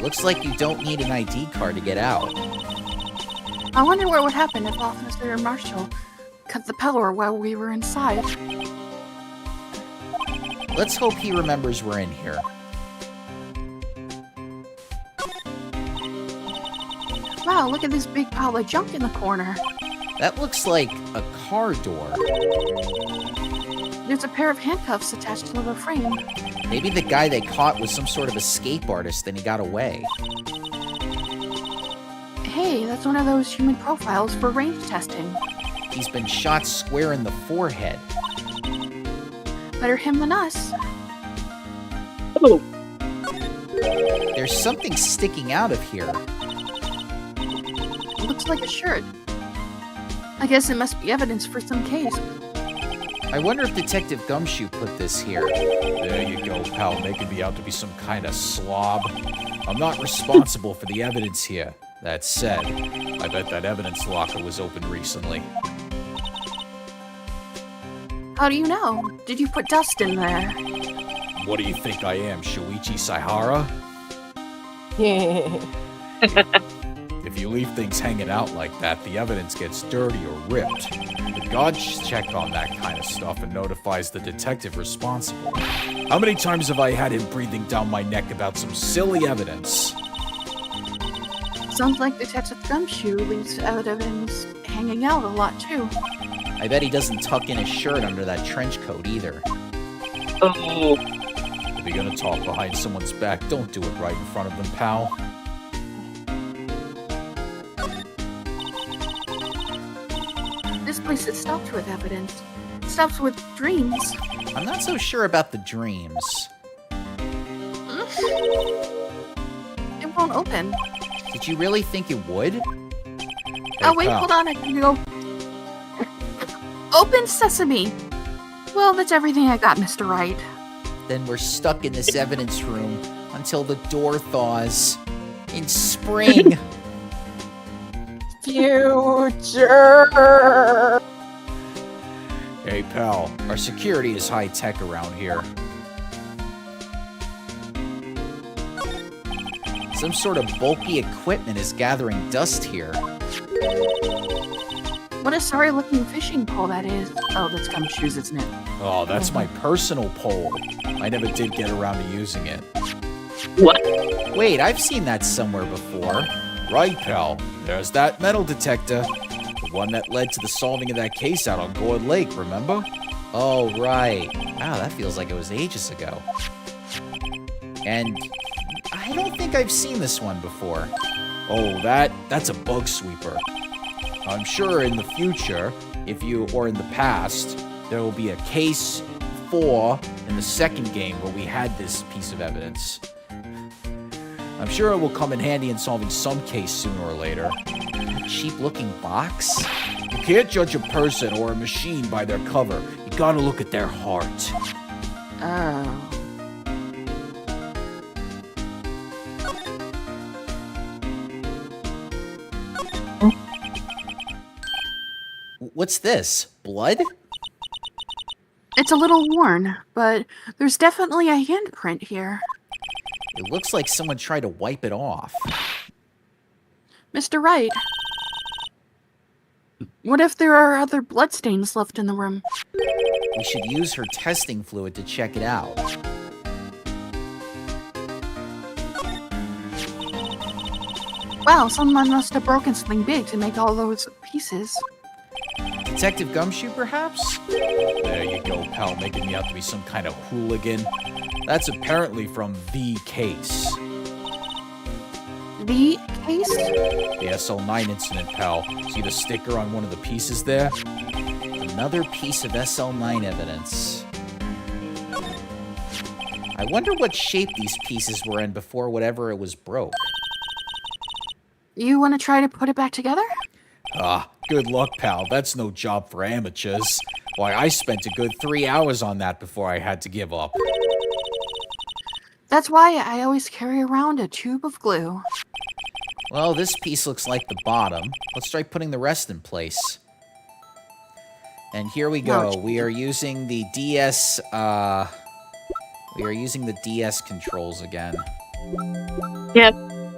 Looks like you don't need an ID card to get out. I wonder what would happen if Officer Marshall cut the pillar while we were inside. Let's hope he remembers we're in here. Wow, look at this big pile of junk in the corner. That looks like a car door. There's a pair of handcuffs attached to the frame. Maybe the guy they caught was some sort of escape artist and he got away. Hey, that's one of those human profiles for range testing. He's been shot square in the forehead. Better him than us. Oh, There's something sticking out of here. Looks like a shirt. I guess it must be evidence for some case. I wonder if Detective Gumshoe put this here. There you go, pal, making me out to be some kind of slob. I'm not responsible for the evidence here. That said, I bet that evidence locker was opened recently. How do you know? Did you put dust in there? What do you think I am, Shuichi Saihara? If you leave things hanging out like that, the evidence gets dirty or ripped. The gods check on that kind of stuff and notifies the detective responsible. How many times have I had him breathing down my neck about some silly evidence? Sounds like Detective Gumshoe leaves evidence hanging out a lot too. I bet he doesn't tuck in his shirt under that trench coat either. oh. If you're gonna talk behind someone's back, don't do it right in front of them, pal. This place is stuffed with evidence. Stuffed with dreams. I'm not so sure about the dreams. It won't open. Did you really think it would? Oh wait, hold on, I can go. Open sesame! Well, that's everything I got, Mr. Wright. Then we're stuck in this evidence room until the door thaws. In spring! Future. Hey, pal, our security is high-tech around here. Some sort of bulky equipment is gathering dust here. What a sorry-looking fishing pole that is. Oh, that's Gumshoe's, isn't it? Oh, that's my personal pole. I never did get around to using it. What? Wait, I've seen that somewhere before. Right, pal. There's that metal detector. The one that led to the solving of that case out on Gourd Lake, remember? Oh, right. Wow, that feels like it was ages ago. And I don't think I've seen this one before. Oh, that's a bug sweeper. I'm sure in the future, or in the past, there will be a case 4 in the second game where we had this piece of evidence. I'm sure it will come in handy in solving some case sooner or later. That cheap-looking box? You can't judge a person or a machine by their cover. You gotta look at their heart. Oh. What's this? Blood? It's a little worn, but there's definitely a handprint here. It looks like someone tried to wipe it off. Mr. Wright. What if there are other bloodstains left in the room? We should use her testing fluid to check it out. Wow, someone must have broken something big to make all those pieces. Detective Gumshoe, perhaps? There you go, pal, making me out to be some kind of hooligan. That's apparently from The Case. The case? The SL9 incident, pal. See the sticker on one of the pieces there? Another piece of SL9 evidence. I wonder what shape these pieces were in before whatever it was broke. You want to try to put it back together? Ah, good luck, pal. That's no job for amateurs. Why, I spent a good 3 hours on that before I had to give up. That's why I always carry around a tube of glue. Well, this piece looks like the bottom. Let's try putting the rest in place. And here we go. No. We are using the DS, we are using the DS controls again.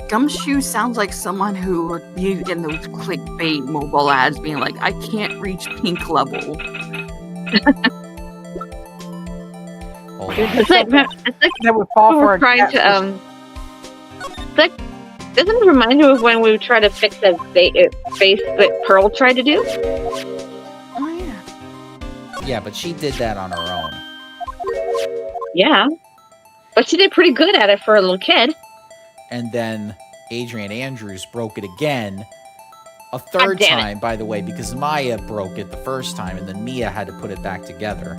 Gumshoe sounds like someone who would be in those clickbait mobile ads being like, I can't reach pink level. Hold on. It's like That would fall we for were a trying to catfish. it's like, doesn't it remind you of when we tried to fix that face that Pearl tried to do? Oh, yeah. Yeah, but she did that on her own. Yeah, but she did pretty good at it for a little kid. And then Adrian Andrews broke it again. A third damn it. time, by the way, because Maya broke it the first time, and then Mia had to put it back together.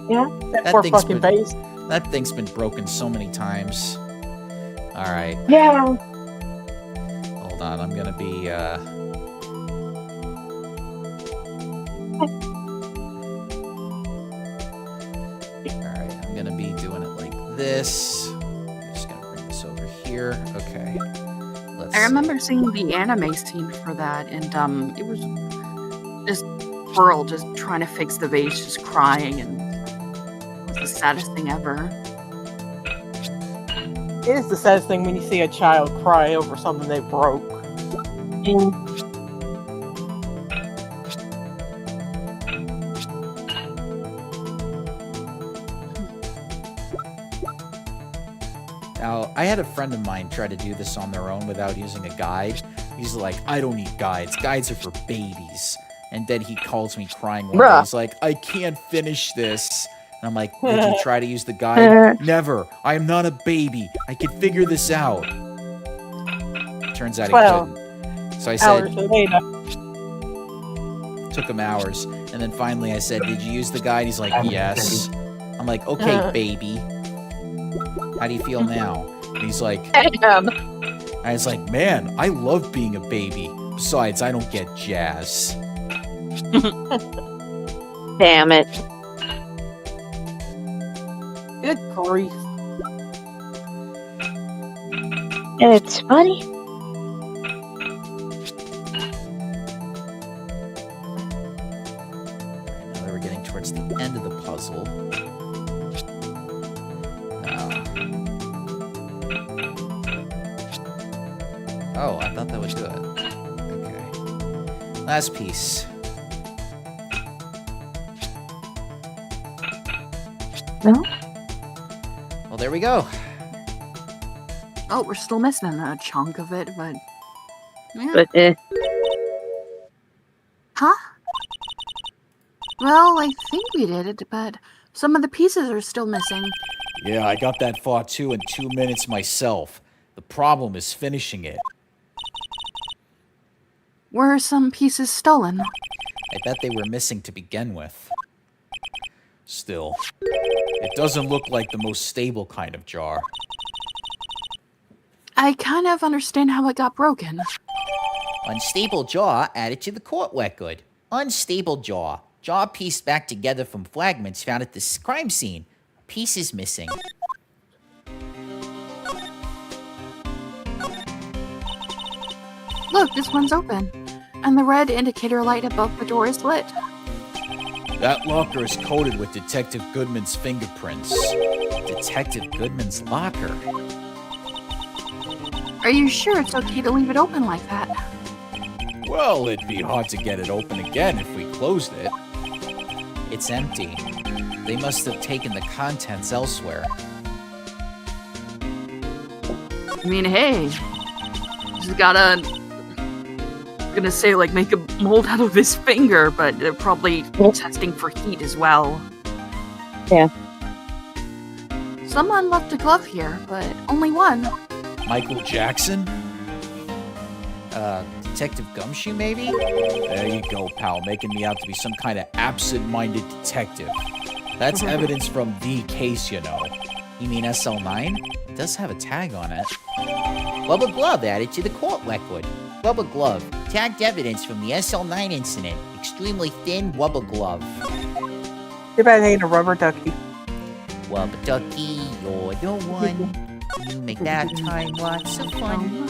That That poor thing's fucking been- face. That thing's been broken so many times. Alright, Yeah. hold on. I'm gonna be, Alright, I'm gonna be doing it like this. I'm just gonna bring this over here. Okay. Let's I remember seeing the anime scene for that, and it was just Pearl just trying to fix the vase, just crying, and it was the saddest thing ever. It is the saddest thing when you see a child cry over something they broke. Now, I had a friend of mine try to do this on their own without using a guide. He's like, I don't need guides. Guides are for babies. And then he calls me crying one day. Bruh. He's like, I can't finish this. And I'm like, did you try to use the guide? Never. I am not a baby. I can figure this out. Turns out he Well, couldn't. So I Hours said, later. took him hours. And then finally I said, did you use the guide? He's like, yes. I'm like, okay, baby. How do you feel now? And he's like, I was like, man, I love being a baby. Besides, I don't get jazz. Damn it. Good grief. And it's funny. Now that we're getting towards the end of the puzzle. Oh, I thought that would do it. Okay. Last piece. No? Well, there we go. Oh, we're still missing a chunk of it, but yeah. But Huh? Well, I think we did it, but some of the pieces are still missing. Yeah, I got that far too in 2 minutes myself. The problem is finishing it. Were some pieces stolen? I bet they were missing to begin with. Still, it doesn't look like the most stable kind of jar. I kind of understand how it got broken. Unstable jar added to the court record. Unstable jar. Jar pieced back together from fragments found at the crime scene. Piece is missing. Look, this one's open. And the red indicator light above the door is lit. That locker is coated with Detective Goodman's fingerprints. Detective Goodman's locker? Are you sure it's okay to leave it open like that? Well, it'd be hard to get it open again if we closed it. It's empty. They must have taken the contents elsewhere. I mean, hey, he's got a. I'm gonna say like make a mold out of his finger, but they're probably testing for heat as well. Yeah. Someone left a glove here, but only one. Michael Jackson? Detective Gumshoe, maybe? There you go, pal, making me out to be some kind of absent-minded detective. That's evidence from the case, you know. You mean SL9? It does have a tag on it. Rubber glove added to the court record. Rubber glove. Tagged evidence from the SL9 incident. Extremely thin rubber glove. Too bad it ain't a rubber ducky. Rubber ducky, you're the one. You make that time lots of fun.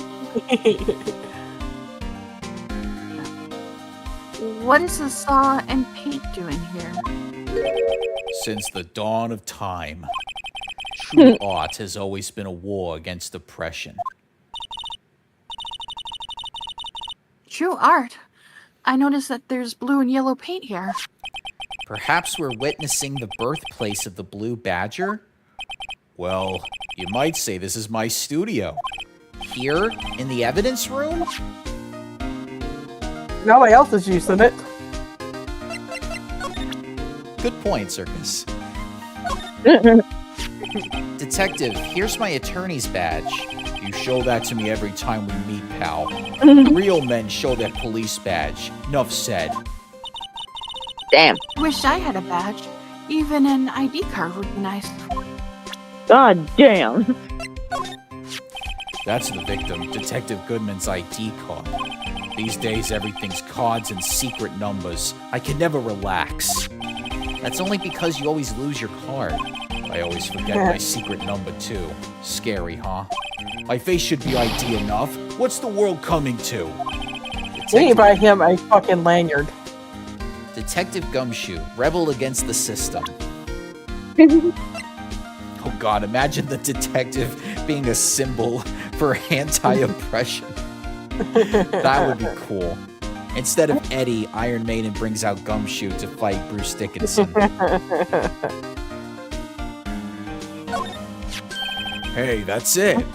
What is the saw and paint doing here? Since the dawn of time, true art has always been a war against oppression. True art. I noticed that there's blue and yellow paint here. Perhaps we're witnessing the birthplace of the Blue Badger? Well, you might say this is my studio. Here, in the evidence room? Nobody else is using it. Good point, Circus. Detective, here's my attorney's badge. You show that to me every time we meet, pal. Real men show their police badge. Nuff said. Damn. Wish I had a badge. Even an ID card would be nice. God damn. That's the victim, Detective Goodman's ID card. These days, everything's cards and secret numbers. I can never relax. That's only because you always lose your card. I always forget my secret number, too. Scary, huh? My face should be ID enough. What's the world coming to? We need to buy him a fucking lanyard. Detective Gumshoe, rebel against the system. Oh god, imagine the detective being a symbol for anti-oppression. That would be cool. Instead of Eddie, Iron Maiden brings out Gumshoe to fight Bruce Dickinson. Hey, that's it.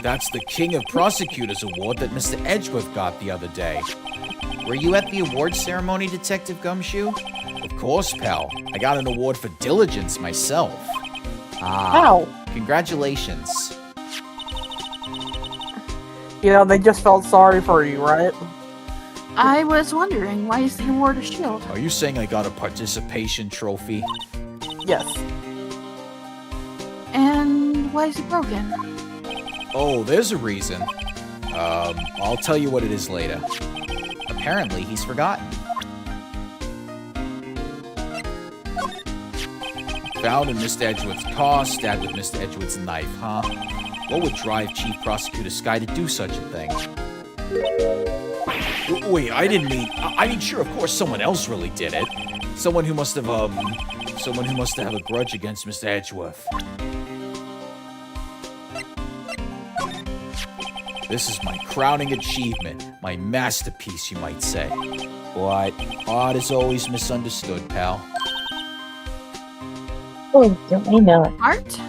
That's the King of Prosecutors award that Mr. Edgeworth got the other day. Were you at the award ceremony, Detective Gumshoe? Of course, pal. I got an award for diligence myself. How? Congratulations. You know, they just felt sorry for you, right? I was wondering, why is the award a shield? Are you saying I got a participation trophy? Yes. And why is it broken? Oh, there's a reason. I'll tell you what it is later. Apparently, he's forgotten. Found in Mr. Edgeworth's car, stabbed with Mr. Edgeworth's knife, huh? What would drive Chief Prosecutor Sky to do such a thing? Wait, I didn't mean... I mean, sure, of course, someone else really did it. Someone who must have have a grudge against Mr. Edgeworth. This is my crowning achievement, my masterpiece, you might say. But art is always misunderstood, pal. Oh, don't we know it? Art?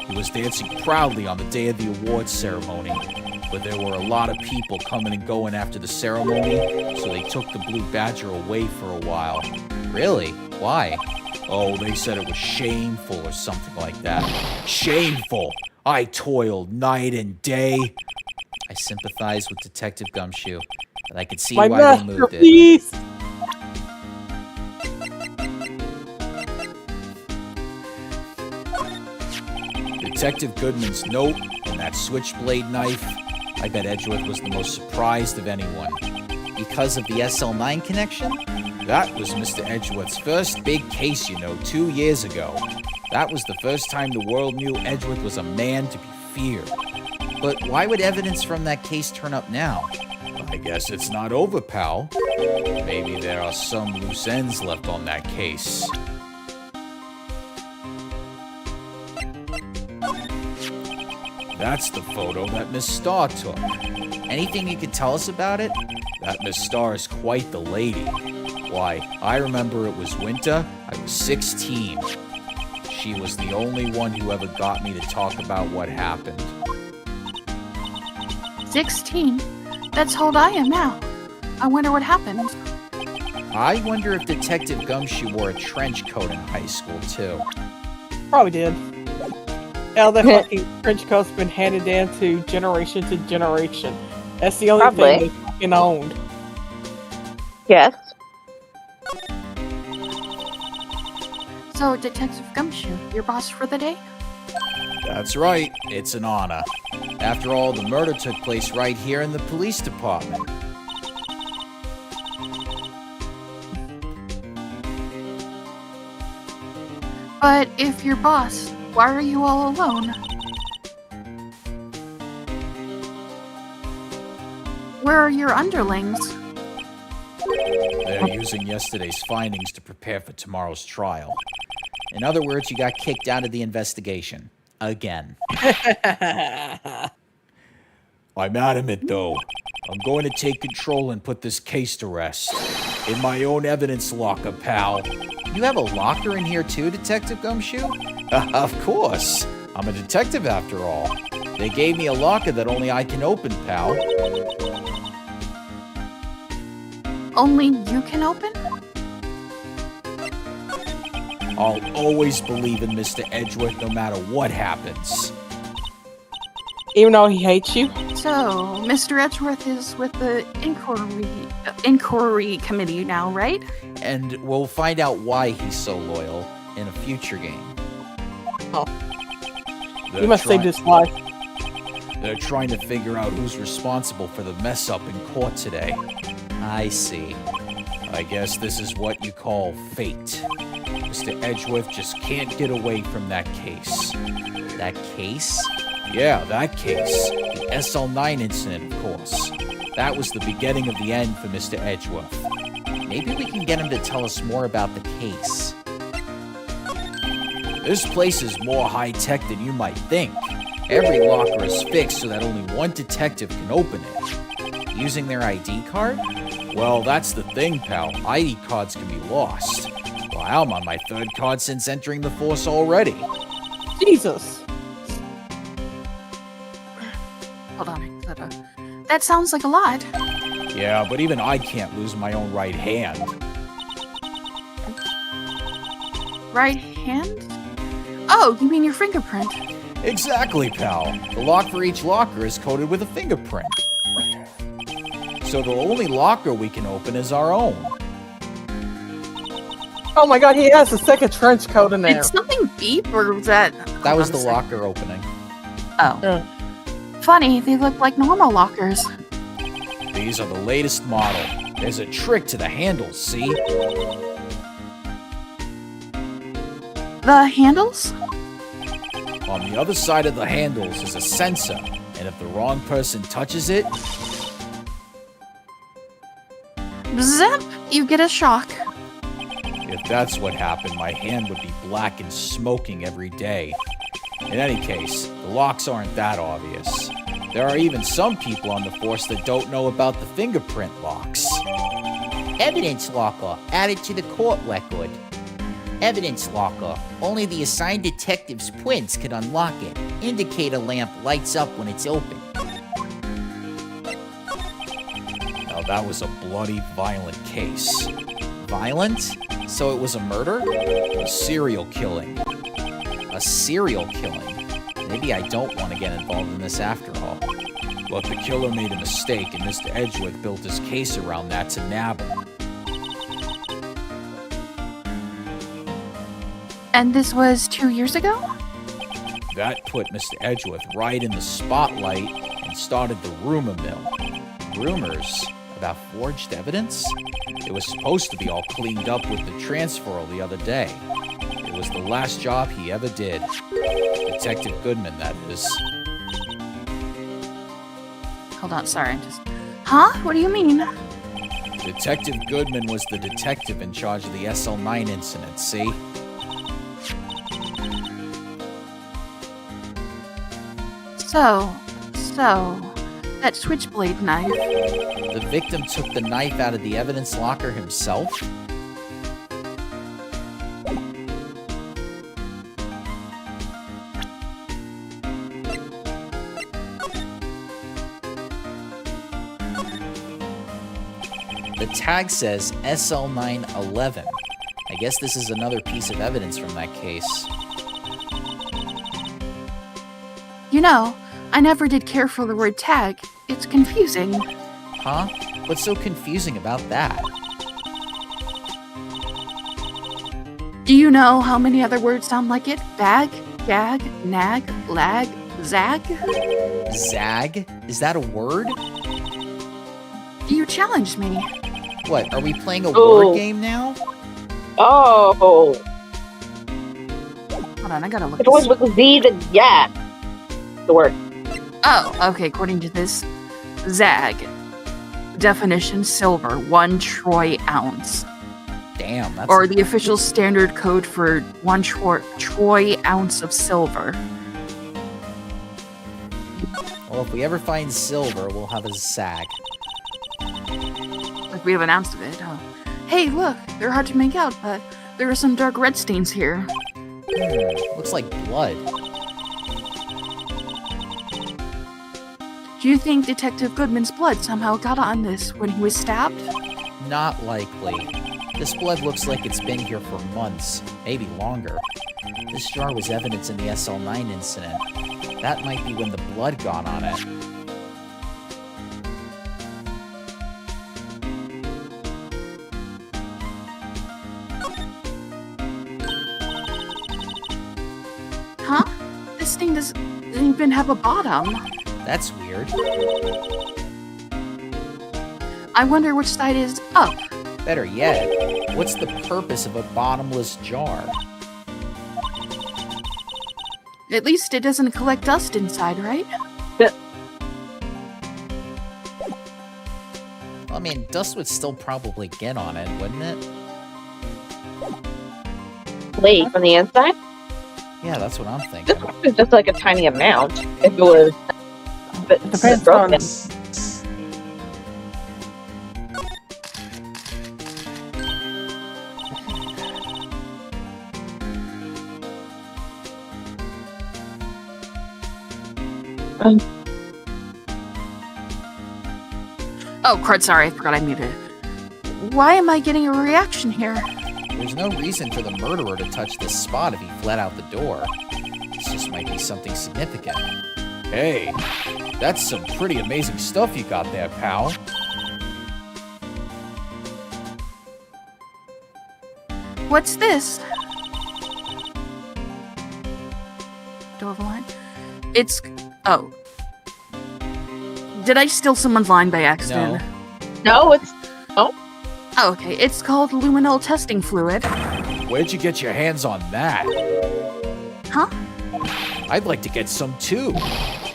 He was dancing proudly on the day of the awards ceremony, but there were a lot of people coming and going after the ceremony, so they took the Blue Badger away for a while. Really? Why? Oh, they said it was shameful or something like that. Shameful! I toiled night and day. I sympathize with Detective Gumshoe, but I could see My why they moved it. masterpiece! Detective Goodman's note and that switchblade knife. I bet Edgeworth was the most surprised of anyone. Because of the SL9 connection? That was Mr. Edgeworth's first big case, you know, 2 years ago. That was the first time the world knew Edgeworth was a man to be feared. But why would evidence from that case turn up now? I guess it's not over, pal. Maybe there are some loose ends left on that case. That's the photo that Miss Starr took. Anything you could tell us about it? That Miss Starr is quite the lady. Why, I remember it was winter, I was 16. She was the only one who ever got me to talk about what happened. 16? That's how old I am now. I wonder what happened. I wonder if Detective Gumshoe wore a trench coat in high school, too. Probably did. Now that fucking trench coat's been handed down to generation to generation. That's the only Probably. thing they fucking owned. Yes. So, Detective Gumshoe, your boss for the day? That's right, it's an honor. After all, the murder took place right here in the police department. But if you're boss, why are you all alone? Where are your underlings? They're using yesterday's findings to prepare for tomorrow's trial. In other words, you got kicked out of the investigation. Again. I'm adamant, though. I'm going to take control and put this case to rest. In my own evidence locker, pal. You have a locker in here too, Detective Gumshoe? Of course. I'm a detective after all. They gave me a locker that only I can open, pal. Only you can open? I'll always believe in Mr. Edgeworth no matter what happens. Even though he hates you? So, Mr. Edgeworth is with the inquiry committee now, right? And we'll find out why he's so loyal in a future game. Oh. They're You must save try- this life. They're trying to figure out who's responsible for the mess up in court today. I see. I guess this is what you call fate. Mr. Edgeworth just can't get away from that case. That case? Yeah, that case. The SL9 incident, of course. That was the beginning of the end for Mr. Edgeworth. Maybe we can get him to tell us more about the case. This place is more high-tech than you might think. Every locker is fixed so that only one detective can open it. Using their ID card? Well, that's the thing, pal. ID cards can be lost. Well, I'm on my third card since entering the force already. Jesus. Hold on, etc. That sounds like a lot. Yeah, but even I can't lose my own right hand. Right hand? Oh, you mean your fingerprint? Exactly, pal. The lock for each locker is coated with a fingerprint. So the only locker we can open is our own. Oh my god, he has a second trench coat in there. Did something beep, or was that... That was Hold the on a sec. locker opening. Oh. Funny, they look like normal lockers. These are the latest model. There's a trick to the handles, see? The handles? On the other side of the handles is a sensor, and if the wrong person touches it, Zip! You get a shock. if that's what happened, my hand would be black and smoking every day. In any case, the locks aren't that obvious. There are even some people on the force that don't know about the fingerprint locks. Evidence locker added to the court record. Evidence locker. Only the assigned detective's prints can unlock it. Indicator lamp lights up when it's open. Now that was a bloody, violent case. Violent? So it was a murder? A serial killing. A serial killing. Maybe I don't want to get involved in this after all. But the killer made a mistake, and Mr. Edgeworth built his case around that to nab him. And this was 2 years ago? That put Mr. Edgeworth right in the spotlight and started the rumor mill. Rumors about forged evidence? It was supposed to be all cleaned up with the transferal the other day. It was the last job he ever did. Detective Goodman, that is. Hold on, sorry, I'm just... Huh? What do you mean? Detective Goodman was the detective in charge of the SL9 incident, see? So, that switchblade knife. The victim took the knife out of the evidence locker himself? The tag says SL911. I guess this is another piece of evidence from that case. You know, I never did care for the word tag. It's confusing. Huh? What's so confusing about that? Do you know how many other words sound like it? Bag, gag, nag, lag, zag? Zag? Is that a word? You challenged me. What, are we playing a Oh. word game now? Oh, Hold on, I gotta look it was this. with Z, the yeah. The word. Oh, okay, according to this, zag. Definition, silver, 1 troy ounce. Damn, that's Or the official standard code for 1 troy ounce of silver. Well, if we ever find silver, we'll have a zag. Like we have an ounce of it. Oh. Hey, look, they're hard to make out, but there are some dark red stains here. Looks like blood. Do you think Detective Goodman's blood somehow got on this when he was stabbed? Not likely. This blood looks like it's been here for months, maybe longer. This jar was evidence in the SL9 incident. That might be when the blood got on it. Huh? This thing doesn't even have a bottom. That's weird. I wonder which side is up. Better yet, what's the purpose of a bottomless jar? At least it doesn't collect dust inside, right? I mean, dust would still probably get on it, wouldn't it? Wait, from the inside? Yeah, that's what I'm This thinking. one is just like a tiny amount. If it was Depends broken. on. Oh, crud, sorry, I forgot I muted. Why am I getting a reaction here? There's no reason for the murderer to touch this spot if he fled out the door. This just might be something significant. Hey, that's some pretty amazing stuff you got there, pal. What's this? Door of a line? It's... Oh. Did I steal someone's line by accident? No, it's Oh, okay. It's called luminol testing fluid. Where'd you get your hands on that? Huh? I'd like to get some too.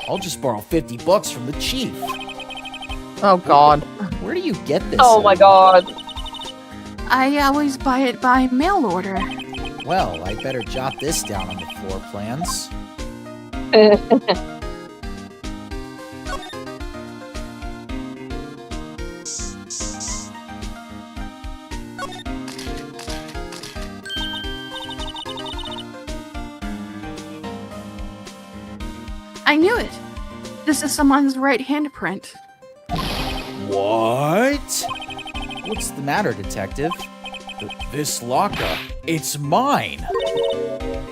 I'll just borrow $50 from the chief. Oh God. Where do you get this? oh my god. I always buy it by mail order. Well, I better jot this down on the floor plans. I knew it. This is someone's right handprint. What? What's the matter, detective? This locker, it's mine.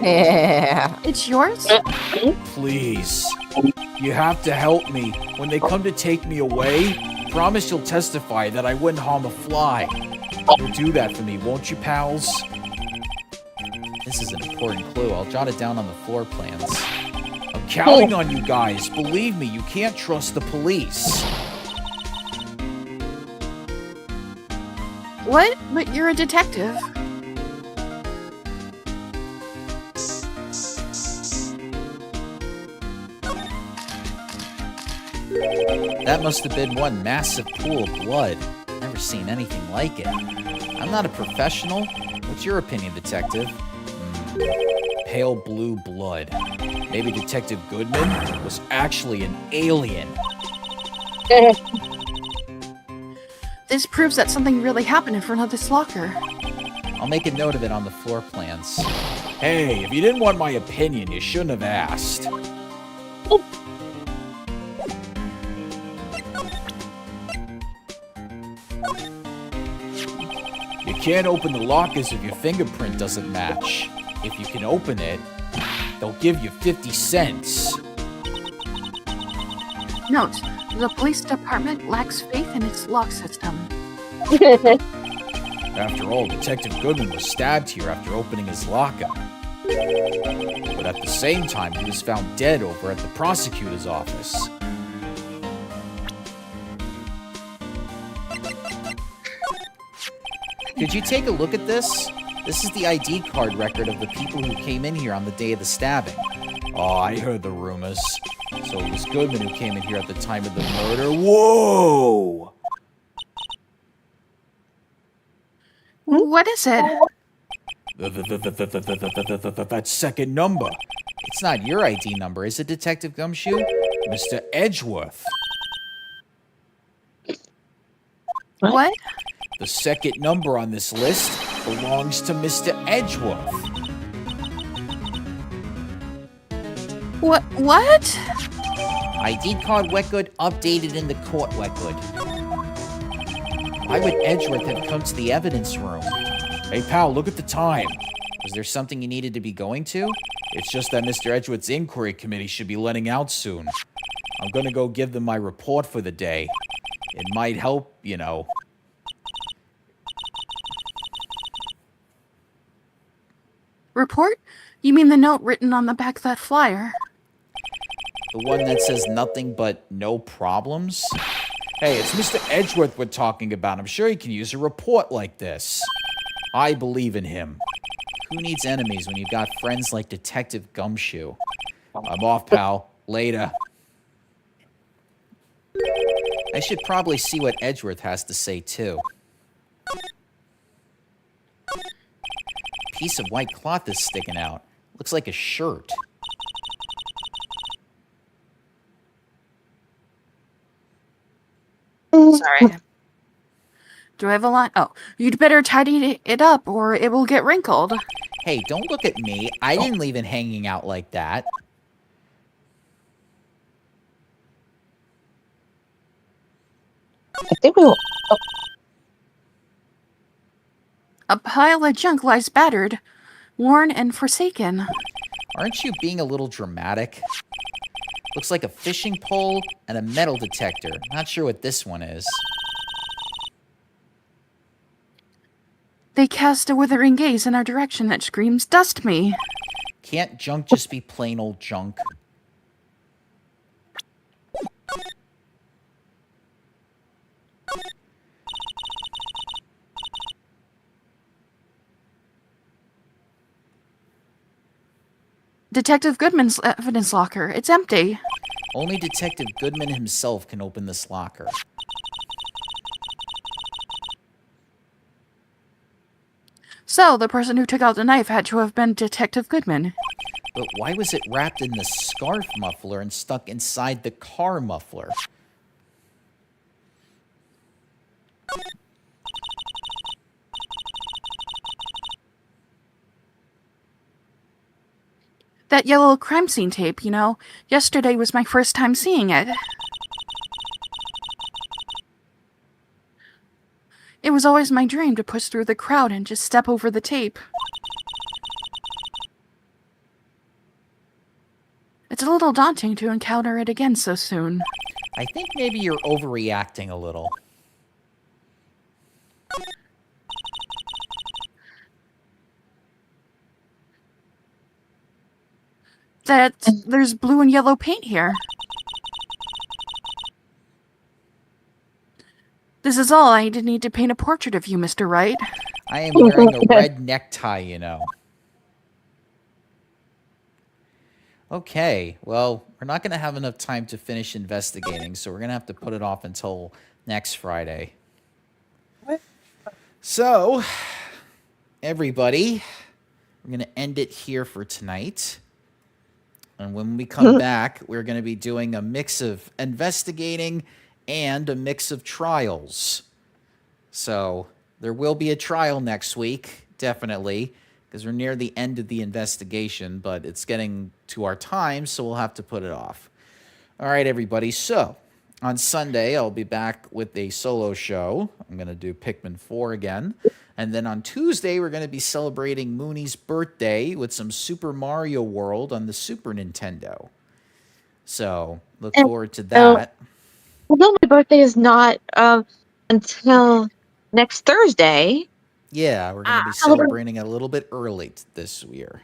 Yeah. It's yours? Please, you have to help me. When they come to take me away, promise you'll testify that I wouldn't harm a fly. You'll do that for me, won't you, pals? This is an important clue. I'll jot it down on the floor plans. I'm counting on you guys. Believe me, you can't trust the police. What? But you're a detective. That must have been one massive pool of blood. Never seen anything like it. I'm not a professional. What's your opinion, Detective? Pale blue blood. Maybe Detective Goodman was actually an alien. This proves that something really happened in front of this locker. I'll make a note of it on the floor plans. Hey, if you didn't want my opinion, you shouldn't have asked. You can't open the lockers if your fingerprint doesn't match. If you can open it, they'll give you 50 cents. Note, the police department lacks faith in its lock system. After all, Detective Goodman was stabbed here after opening his locker. But at the same time, he was found dead over at the prosecutor's office. Could you take a look at this? This is the ID card record of the people who came in here on the day of the stabbing. Oh, I heard the rumors. So it was Goodman who came in here at the time of the murder. Whoa! What is it? That second number. It's not your ID number, is it, Detective Gumshoe? Mr. Edgeworth. What? The second number on this list belongs to Mr. Edgeworth. What? ID card record updated in the court record. Why would Edgeworth have come to the evidence room? Hey, pal, look at the time. Was there something you needed to be going to? It's just that Mr. Edgeworth's inquiry committee should be letting out soon. I'm gonna go give them my report for the day. It might help, you know. Report? You mean the note written on the back of that flyer? The one that says nothing but no problems? Hey, it's Mr. Edgeworth we're talking about. I'm sure he can use a report like this. I believe in him. Who needs enemies when you've got friends like Detective Gumshoe? I'm off, pal. Later. I should probably see what Edgeworth has to say, too. Piece of white cloth is sticking out. Looks like a shirt. Sorry. Do I have a line? Oh, you'd better tidy it up or it will get wrinkled. Hey, don't look at me. I didn't leave it hanging out like that. I think we will. Oh, A pile of junk lies battered, worn, and forsaken. Aren't you being a little dramatic? Looks like a fishing pole and a metal detector. Not sure what this one is. They cast a withering gaze in our direction that screams, "Dust me!" Can't junk just be plain old junk? Detective Goodman's evidence locker. It's empty. Only Detective Goodman himself can open this locker. So, the person who took out the knife had to have been Detective Goodman. But why was it wrapped in the scarf muffler and stuck inside the car muffler? That yellow crime scene tape, you know. Yesterday was my first time seeing it. It was always my dream to push through the crowd and just step over the tape. It's a little daunting to encounter it again so soon. I think maybe you're overreacting a little. There's blue and yellow paint here. This is all I need to paint a portrait of you, Mr. Wright. I am wearing a red necktie, you know. Okay, well, we're not going to have enough time to finish investigating, so we're going to have to put it off until next Friday. So, everybody, we're going to end it here for tonight. And when we come back, we're going to be doing a mix of investigating and a mix of trials. So, there will be a trial next week, definitely, because we're near the end of the investigation, but it's getting to our time, so we'll have to put it off. All right, everybody. So, on Sunday, I'll be back with a solo show. I'm going to do Pikmin 4 again. And then on Tuesday, we're going to be celebrating Mooney's birthday with some Super Mario World on the Super Nintendo. So, look forward to that. Although my birthday is not until next Thursday. Yeah, we're going to be celebrating it a little bit early this year.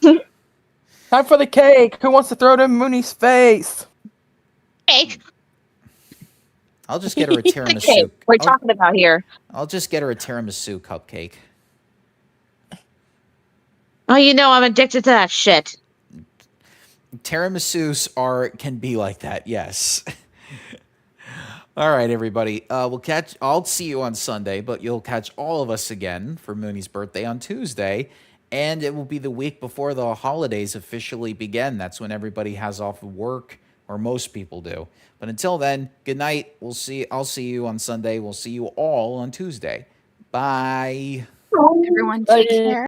Time for the cake. Who wants to throw it in Mooney's face? Cake. I'll just get her a tiramisu. Cake we're talking about here. I'll just get her a tiramisu cupcake. Oh, you know I'm addicted to that shit. Tiramisus can be like that, yes. All right, everybody. I'll see you on Sunday, but you'll catch all of us again for Mooney's birthday on Tuesday. And it will be the week before the holidays officially begin. That's when everybody has off of work, or most people do. But until then, good night. I'll see you on Sunday. We'll see you all on Tuesday. Bye. Everyone take care.